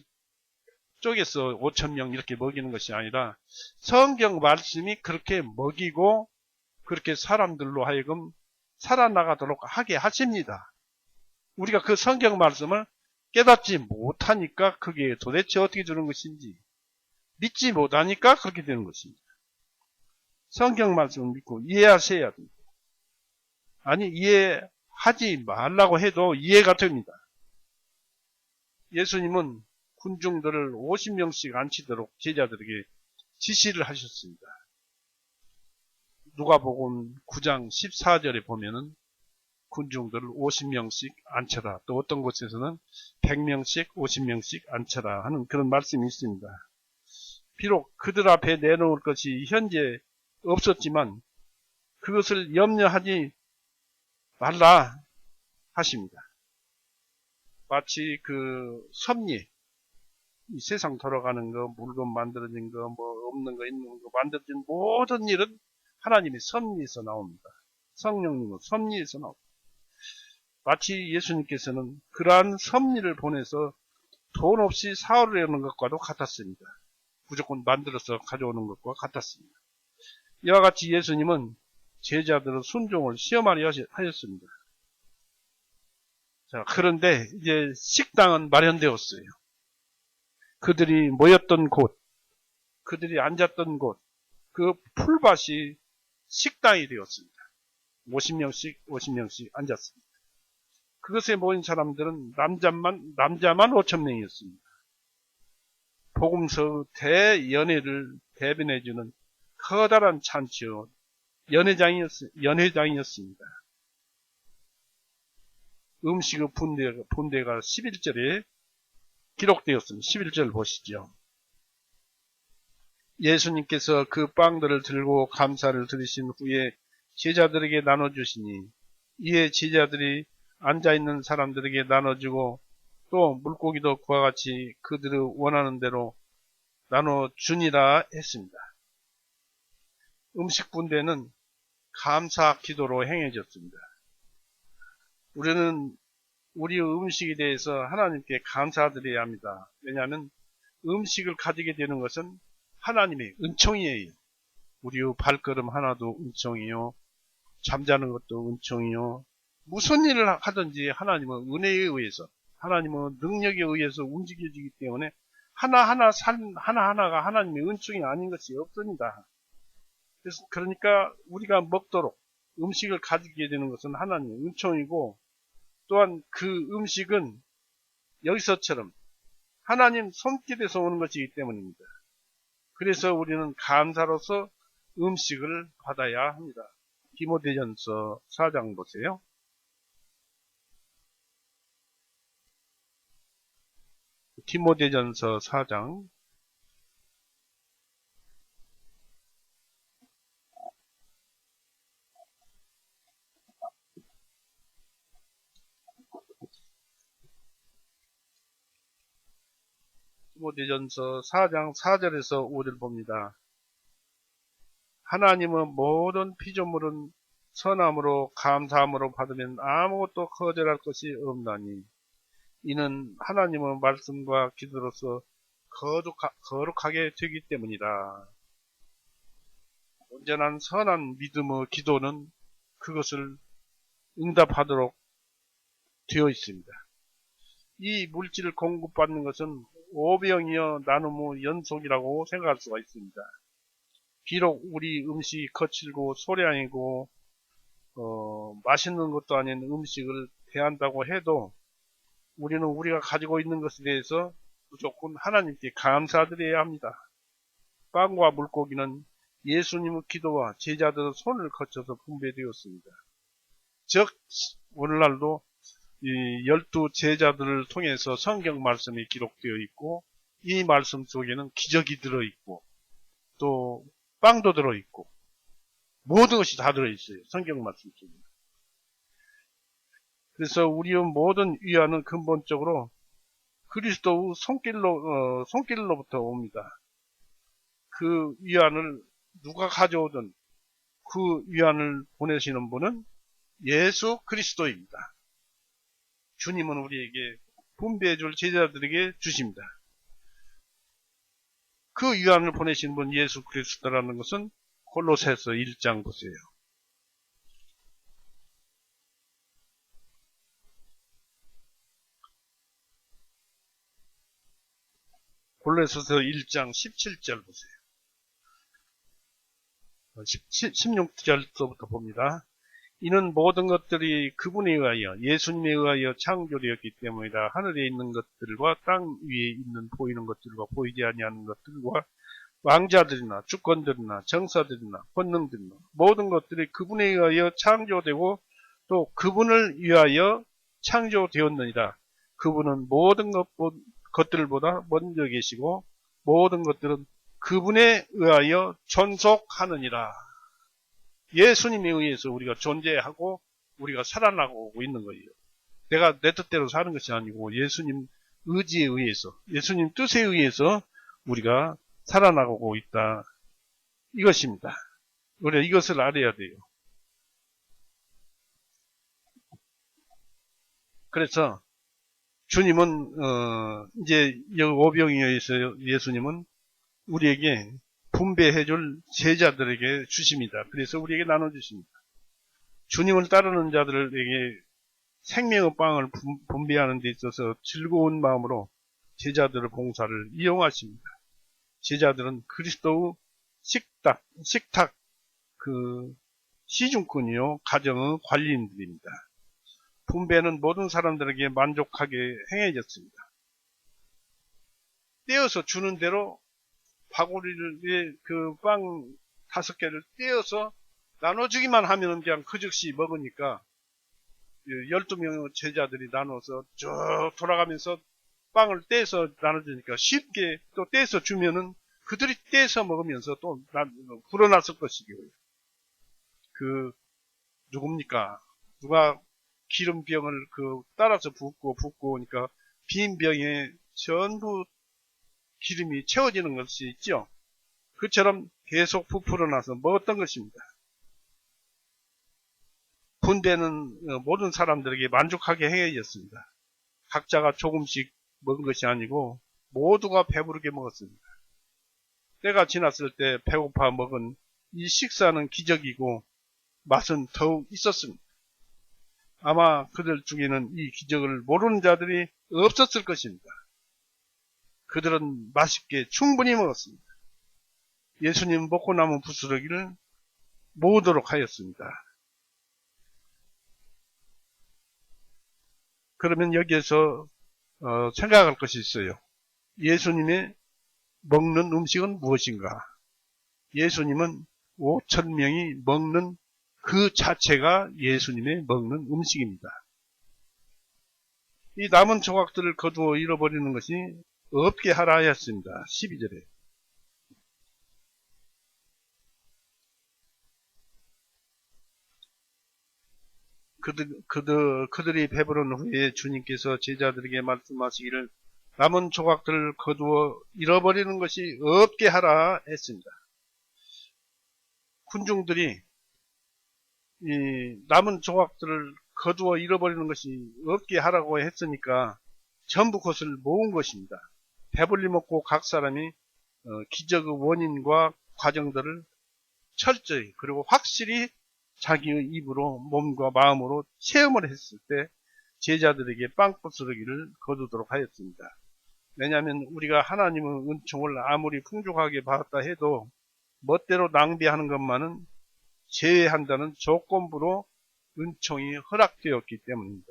쪼개서 5,000명 이렇게 먹이는 것이 아니라 성경 말씀이 그렇게 먹이고 그렇게 사람들로 하여금 살아나가도록 하게 하십니다. 우리가 그 성경 말씀을 깨닫지 못하니까 그게 도대체 어떻게 되는 것인지 믿지 못하니까 그렇게 되는 것입니다. 성경 말씀을 믿고 이해하셔야 됩니다. 아니 이해하지 말라고 해도 이해가 됩니다. 예수님은 군중들을 50명씩 앉히도록 제자들에게 지시를 하셨습니다. 누가복음 9장 14절에 보면은 군중들을 50명씩 앉혀라. 또 어떤 곳에서는 100명씩 50명씩 앉혀라 하는 그런 말씀이 있습니다. 비록 그들 앞에 내놓을 것이 현재 없었지만 그것을 염려하지 말라 하십니다. 마치 그 섭리, 이 세상 돌아가는 거, 물건 만들어진 거, 뭐 없는 거, 있는 거, 만들어진 모든 일은 하나님의 섭리에서 나옵니다. 성령님은 섭리에서 나옵니다. 마치 예수님께서는 그러한 섭리를 보내서 돈 없이 사오려는 것과도 같았습니다. 무조건 만들어서 가져오는 것과 같았습니다. 이와 같이 예수님은 제자들의 순종을 시험하려 하였습니다. 자, 그런데 이제 식당은 마련되었어요. 그들이 모였던 곳, 그들이 앉았던 곳, 그 풀밭이 식당이 되었습니다. 50명씩 앉았습니다. 그것에 모인 사람들은 남자만 5,000명이었습니다. 복음서 대연회를 대변해주는 커다란 잔치요. 연회장이었습니다. 음식의 분대가 11절에 기록되었습니다. 11절 보시죠. 예수님께서 그 빵들을 들고 감사를 드리신 후에 제자들에게 나눠주시니 이에 제자들이 앉아있는 사람들에게 나눠주고 또 물고기도 그와 같이 그들의 원하는 대로 나눠주니라 했습니다. 음식 분대는 감사 기도로 행해졌습니다. 우리는 우리의 음식에 대해서 하나님께 감사드려야 합니다. 왜냐하면 음식을 가지게 되는 것은 하나님의 은총이에요. 우리의 발걸음 하나도 은총이요. 잠자는 것도 은총이요. 무슨 일을 하든지 하나님은 은혜에 의해서, 하나님은 능력에 의해서 움직여지기 때문에 하나하나가 하나님의 은총이 아닌 것이 없습니다. 그러니까 우리가 먹도록 음식을 가지게 되는 것은 하나님의 은총이고, 또한 그 음식은 여기서처럼 하나님 손길에서 오는 것이기 때문입니다. 그래서 우리는 감사로서 음식을 받아야 합니다. 디모데전서 4장 보세요. 디모데전서 4장 디모데전서 4장 4절에서 5절 봅니다. 하나님은 모든 피조물은 선함으로 감사함으로 받으면 아무것도 거절할 것이 없나니 이는 하나님의 말씀과 기도로서 거룩하게 되기 때문이다. 온전한 선한 믿음의 기도는 그것을 응답하도록 되어 있습니다. 이 물질을 공급받는 것은 오병이어 나눔의 연속이라고 생각할 수가 있습니다. 비록 우리 음식이 거칠고 소량이고 맛있는 것도 아닌 음식을 대한다고 해도 우리는 우리가 가지고 있는 것에 대해서 무조건 하나님께 감사드려야 합니다. 빵과 물고기는 예수님의 기도와 제자들의 손을 거쳐서 분배되었습니다. 즉 오늘날도 이 12 제자들을 통해서 성경 말씀이 기록되어 있고, 이 말씀 속에는 기적이 들어있고 또 빵도 들어있고 모든 것이 다 들어있어요. 성경 말씀 속에. 그래서 우리의 모든 위안은 근본적으로 그리스도의 손길로부터 옵니다. 그 위안을 누가 가져오든 그 위안을 보내시는 분은 예수 그리스도입니다. 주님은 우리에게 분배해 줄 제자들에게 주십니다. 그 위안을 보내신 분 예수 그리스도라는 것은 골로새서 1장 보세요. 골로새서 1장 17절 보세요. 16절부터 봅니다. 이는 모든 것들이 그분에 의하여 예수님에 의하여 창조되었기 때문이다. 하늘에 있는 것들과 땅 위에 있는 보이는 것들과 보이지 아니하는 것들과 왕자들이나 주권들이나 정사들이나 권능들이나 모든 것들이 그분에 의하여 창조되고 또 그분을 위하여 창조되었느니라. 그분은 모든 것들보다 먼저 계시고 모든 것들은 그분에 의하여 존속하느니라. 예수님에 의해서 우리가 존재하고 우리가 살아나고 있는 거예요. 내가 내 뜻대로 사는 것이 아니고 예수님 의지에 의해서, 예수님 뜻에 의해서 우리가 살아나가고 있다. 이것입니다. 우리가 이것을 알아야 돼요. 그래서 주님은 이제 오병이어에서 예수님은 우리에게 분배해줄 제자들에게 주십니다. 그래서 우리에게 나눠주십니다. 주님을 따르는 자들에게 생명의 빵을 분배하는 데 있어서 즐거운 마음으로 제자들의 봉사를 이용하십니다. 제자들은 그리스도의 식탁, 시중꾼이요, 가정의 관리인들입니다. 분배는 모든 사람들에게 만족하게 행해졌습니다. 떼어서 주는 대로 바구리를 그 빵 5개를 떼어서 나눠주기만 하면 그냥 그 즉시 먹으니까 12명의 제자들이 나눠서 쭉 돌아가면서 빵을 떼서 나눠주니까 쉽게 또 떼서 주면은 그들이 떼서 먹으면서 또 불어났을 것이고요. 누굽니까? 누가 기름병을 따라서 붓고 오니까 빈 병에 전부 기름이 채워지는 것이 있죠. 그처럼 계속 부풀어 나서 먹었던 것입니다. 분배는 모든 사람들에게 만족하게 행해졌습니다. 각자가 조금씩 먹은 것이 아니고 모두가 배부르게 먹었습니다. 때가 지났을 때 배고파 먹은 이 식사는 기적이고 맛은 더욱 있었습니다. 아마 그들 중에는 이 기적을 모르는 자들이 없었을 것입니다. 그들은 맛있게 충분히 먹었습니다. 예수님 먹고 남은 부스러기를 모으도록 하였습니다. 그러면 여기에서 생각할 것이 있어요. 예수님의 먹는 음식은 무엇인가? 예수님은 5,000명이 먹는 그 자체가 예수님의 먹는 음식입니다. 이 남은 조각들을 거두어 잃어버리는 것이 없게 하라 하였습니다. 12절에. 그들이 배부른 후에 주님께서 제자들에게 말씀하시기를 남은 조각들을 거두어 잃어버리는 것이 없게 하라 했습니다. 군중들이 이 남은 조각들을 거두어 잃어버리는 것이 없게 하라고 했으니까 전부 그것을 모은 것입니다. 배불리 먹고 각 사람이 기적의 원인과 과정들을 철저히 그리고 확실히 자기의 입으로 몸과 마음으로 체험을 했을 때 제자들에게 빵부스러기를 거두도록 하였습니다. 왜냐하면 우리가 하나님의 은총을 아무리 풍족하게 받았다 해도 멋대로 낭비하는 것만은 제외한다는 조건부로 은총이 허락되었기 때문입니다.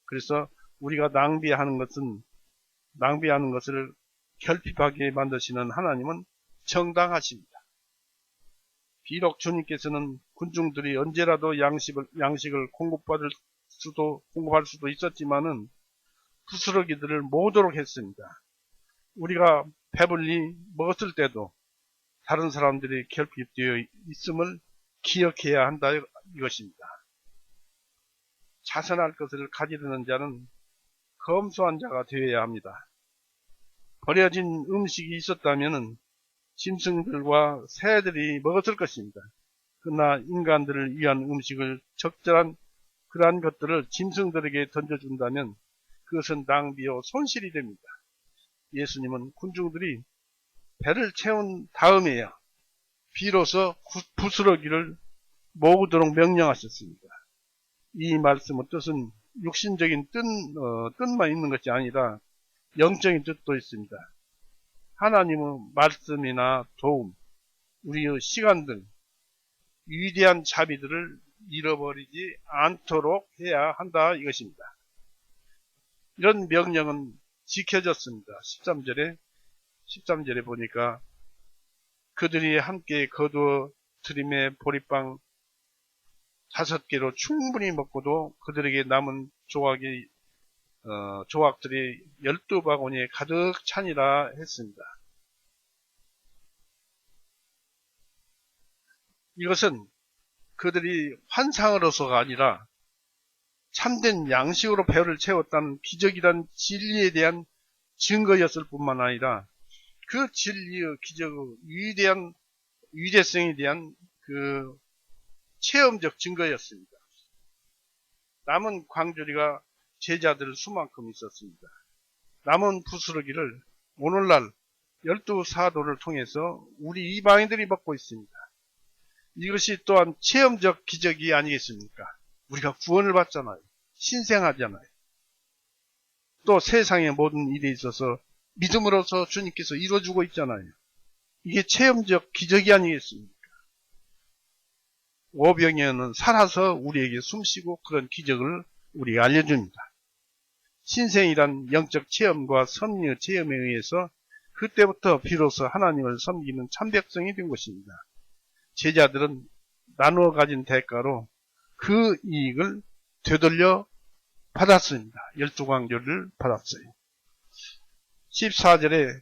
그래서 우리가 낭비하는 것을 결핍하게 만드시는 하나님은 정당하십니다. 비록 주님께서는 군중들이 언제라도 양식을 공급할 수도 있었지만은 부스러기들을 모으도록 했습니다. 우리가 배불리 먹었을 때도 다른 사람들이 결핍되어 있음을 기억해야 한다 이것입니다. 자선할 것을 가지려는 자는 검소한 자가 되어야 합니다. 버려진 음식이 있었다면 짐승들과 새들이 먹었을 것입니다. 그러나 인간들을 위한 음식을 적절한 그러한 것들을 짐승들에게 던져준다면 그것은 낭비요 손실이 됩니다. 예수님은 군중들이 배를 채운 다음에야 비로소 부스러기를 모으도록 명령하셨습니다. 이 말씀의 뜻은 육신적인 뜻만 있는 것이 아니라 영적인 뜻도 있습니다. 하나님의 말씀이나 도움, 우리의 시간들, 위대한 자비들을 잃어버리지 않도록 해야 한다 이것입니다. 이런 명령은 지켜졌습니다. 13절에 보니까 그들이 함께 거두어 드림의 보리빵 5개로 충분히 먹고도 그들에게 남은 조각들이 12바구니에 가득 차니라 했습니다. 이것은 그들이 환상으로서가 아니라 참된 양식으로 배를 채웠다는 기적이란 진리에 대한 증거였을 뿐만 아니라 그 진리의 기적의 위대성에 대한 그 체험적 증거였습니다. 남은 광주리가 제자들 수만큼 있었습니다. 남은 부스러기를 오늘날 12사도를 통해서 우리 이방인들이 먹고 있습니다. 이것이 또한 체험적 기적이 아니겠습니까? 우리가 구원을 받잖아요. 신생하잖아요. 또 세상의 모든 일에 있어서 믿음으로서 주님께서 이루어주고 있잖아요. 이게 체험적 기적이 아니겠습니까? 오병이어는 살아서 우리에게 숨쉬고 그런 기적을 우리가 알려줍니다. 신생이란 영적 체험과 섭리의 체험에 의해서 그때부터 비로소 하나님을 섬기는 참백성이 된 것입니다. 제자들은 나누어 가진 대가로 그 이익을 되돌려 받았습니다. 12광주를 받았어요. 14절에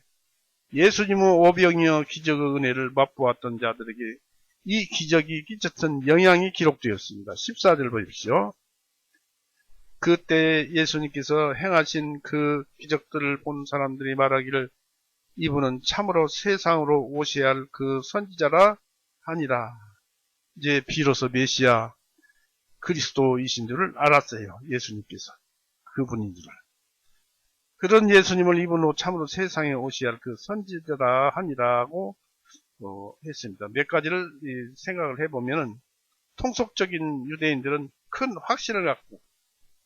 예수님의 오병이어 기적의 은혜를 맛보았던 자들에게 이 기적이 끼쳤던 영향이 기록되었습니다. 14절 보십시오. 그때 예수님께서 행하신 그 기적들을 본 사람들이 말하기를 이분은 참으로 세상으로 오셔야 할 그 선지자라 하니라. 이제 비로소 메시아 그리스도이신 줄을 알았어요. 예수님께서 그분인 줄을. 그런 예수님을 이분으로 참으로 세상에 오셔야 할 그 선지자라 하니라고 했습니다. 몇 가지를 생각을 해보면은 통속적인 유대인들은 큰 확신을 갖고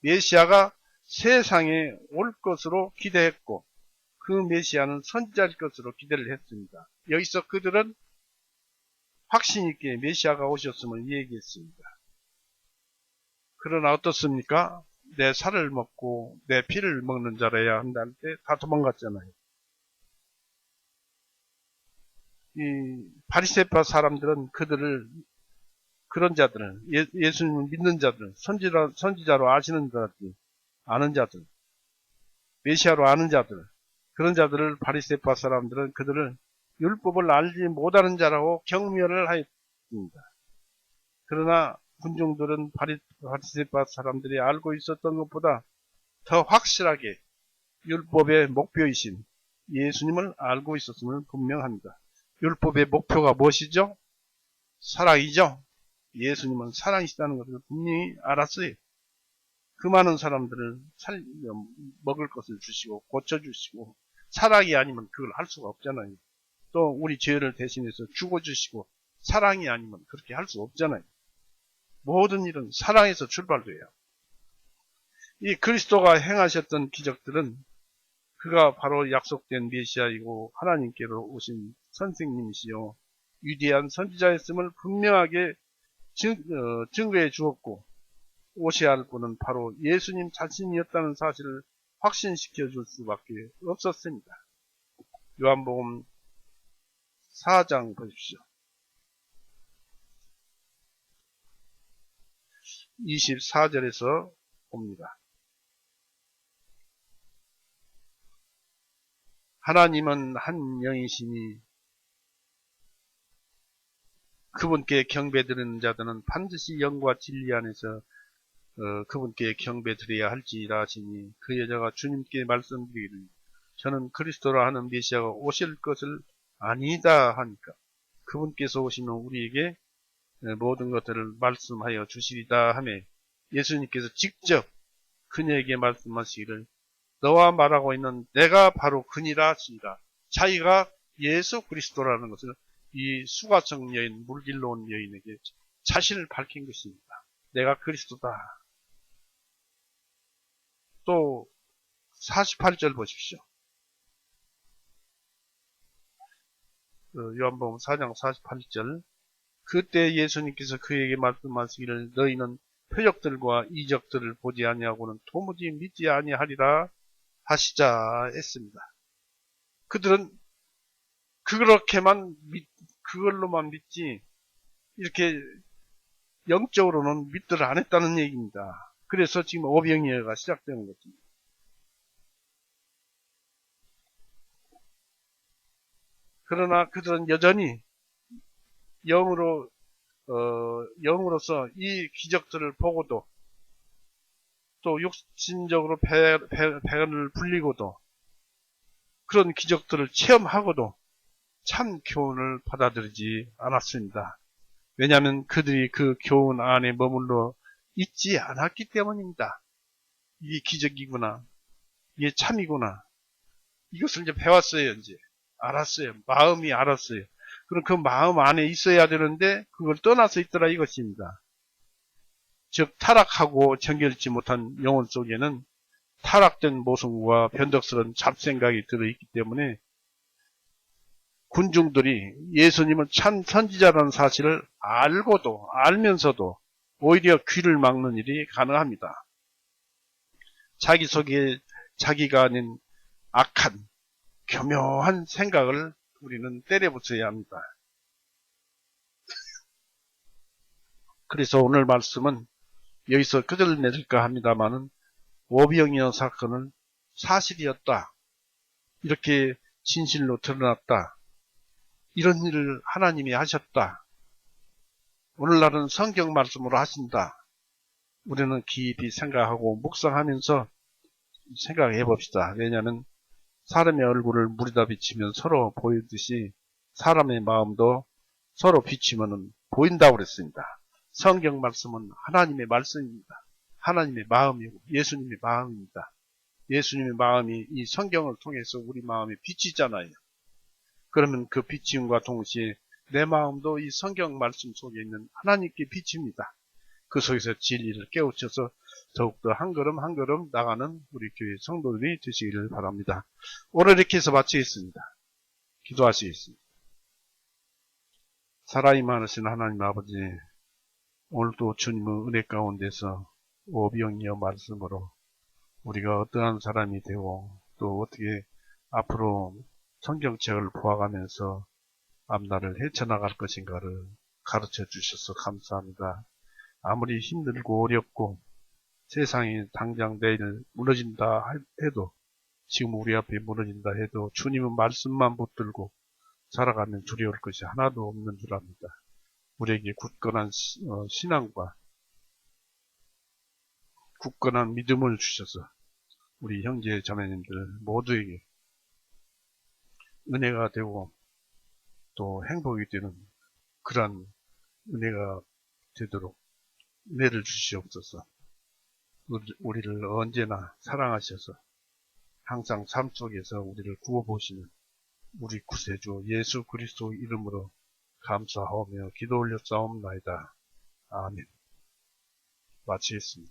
메시아가 세상에 올 것으로 기대했고 그 메시아는 선지자일 것으로 기대를 했습니다. 여기서 그들은 확신 있게 메시아가 오셨음을 얘기했습니다. 그러나 어떻습니까? 내 살을 먹고 내 피를 먹는 자라야 한다는 때 다 도망갔잖아요. 이 바리새파 사람들은 그들을 그런 자들을 예수님을 믿는 자들, 선지자로 아시는 자들, 아는 자들, 메시아로 아는 자들, 그런 자들을 바리새파 사람들은 그들을 율법을 알지 못하는 자라고 경멸을 하였습니다. 그러나 군중들은 바리새파 사람들이 알고 있었던 것보다 더 확실하게 율법의 목표이신 예수님을 알고 있었음을 분명합니다. 율법의 목표가 무엇이죠? 사랑이죠. 예수님은 사랑이시다는 것을 분명히 알았어요. 그 많은 사람들을 먹을 것을 주시고 고쳐주시고 사랑이 아니면 그걸 할 수가 없잖아요. 또 우리 죄를 대신해서 죽어주시고 사랑이 아니면 그렇게 할 수 없잖아요. 모든 일은 사랑에서 출발돼요. 이 그리스도가 행하셨던 기적들은 그가 바로 약속된 메시아이고 하나님께로 오신 선생님이시요 위대한 선지자였음을 분명하게 증거해 주었고 오셔야 할 분은 바로 예수님 자신이었다는 사실을 확신시켜 줄 수밖에 없었습니다. 요한복음 4장 보십시오. 24절에서 봅니다. 하나님은 한 영이시니 그분께 경배드리는 자들은 반드시 영과 진리 안에서 그분께 경배드려야 할지라 하시니 그 여자가 주님께 말씀드리기를 저는 그리스도라 하는 메시아가 오실 것을 아니다 하니까 그분께서 오시면 우리에게 모든 것들을 말씀하여 주시리다 하며 예수님께서 직접 그녀에게 말씀하시기를 너와 말하고 있는 내가 바로 그니라 하시니라. 자기가 예수 그리스도라는 것을 이 수가성 여인, 물길로 온 여인에게 자신을 밝힌 것입니다. 내가 그리스도다. 또 48절 보십시오. 요한복음 4장 48절 그때 예수님께서 그에게 말씀하시기를 너희는 표적들과 이적들을 보지 아니하고는 도무지 믿지 아니하리라 하시자 했습니다. 그들은 그걸로만 믿지 이렇게 영적으로는 믿들 안 했다는 얘기입니다. 그래서 지금 오병이어가 시작되는 것입니다. 그러나 그들은 여전히 영으로서 이 기적들을 보고도 또 육신적으로 배를 불리고도 그런 기적들을 체험하고도 참 교훈을 받아들이지 않았습니다. 왜냐하면 그들이 그 교훈 안에 머물러 있지 않았기 때문입니다. 이게 기적이구나. 이게 참이구나. 이것을 이제 배웠어요. 이제 알았어요. 마음이 알았어요. 그럼 그 마음 안에 있어야 되는데 그걸 떠나서 있더라 이것입니다. 즉 타락하고 정결치 못한 영혼 속에는 타락된 모성과 변덕스러운 잡생각이 들어있기 때문에 군중들이 예수님을 참 선지자라는 사실을 알면서도 오히려 귀를 막는 일이 가능합니다. 자기 속에 자기가 아닌 악한 교묘한 생각을 우리는 때려붙여야 합니다. 그래서 오늘 말씀은 여기서 끄집어낼까 합니다만은 오병이어 사건은 사실이었다. 이렇게 진실로 드러났다. 이런 일을 하나님이 하셨다. 오늘날은 성경 말씀으로 하신다. 우리는 깊이 생각하고 묵상하면서 생각해 봅시다. 왜냐하면 사람의 얼굴을 물에다 비치면 서로 보이듯이 사람의 마음도 서로 비치면 보인다고 그랬습니다. 성경 말씀은 하나님의 말씀입니다. 하나님의 마음이고 예수님의 마음입니다. 예수님의 마음이 이 성경을 통해서 우리 마음에 비치잖아요. 그러면 그 비침과 동시에 내 마음도 이 성경 말씀 속에 있는 하나님께 빛입니다. 그 속에서 진리를 깨우쳐서 더욱더 한 걸음 한 걸음 나가는 우리 교회 성도들이 되시기를 바랍니다. 오늘 이렇게 해서 마치겠습니다. 기도하시겠습니다. 살아임하신 하나님 아버지, 오늘도 주님의 은혜 가운데서 오병이어 말씀으로 우리가 어떠한 사람이 되고 또 어떻게 앞으로 성경책을 보아가면서 앞날을 헤쳐나갈 것인가를 가르쳐 주셔서 감사합니다. 아무리 힘들고 어렵고 세상이 당장 내일 무너진다 해도, 지금 우리 앞에 무너진다 해도 주님의 말씀만 붙들고 살아가면 두려울 것이 하나도 없는 줄 압니다. 우리에게 굳건한 신앙과 굳건한 믿음을 주셔서 우리 형제 자매님들 모두에게 은혜가 되고 또 행복이 되는 그런 은혜가 되도록 은혜를 주시옵소서. 우리를 언제나 사랑하셔서 항상 삶 속에서 우리를 구워보시는 우리 구세주 예수 그리스도 이름으로 감사하며 기도 올렸사옵나이다. 아멘. 마치겠습니다.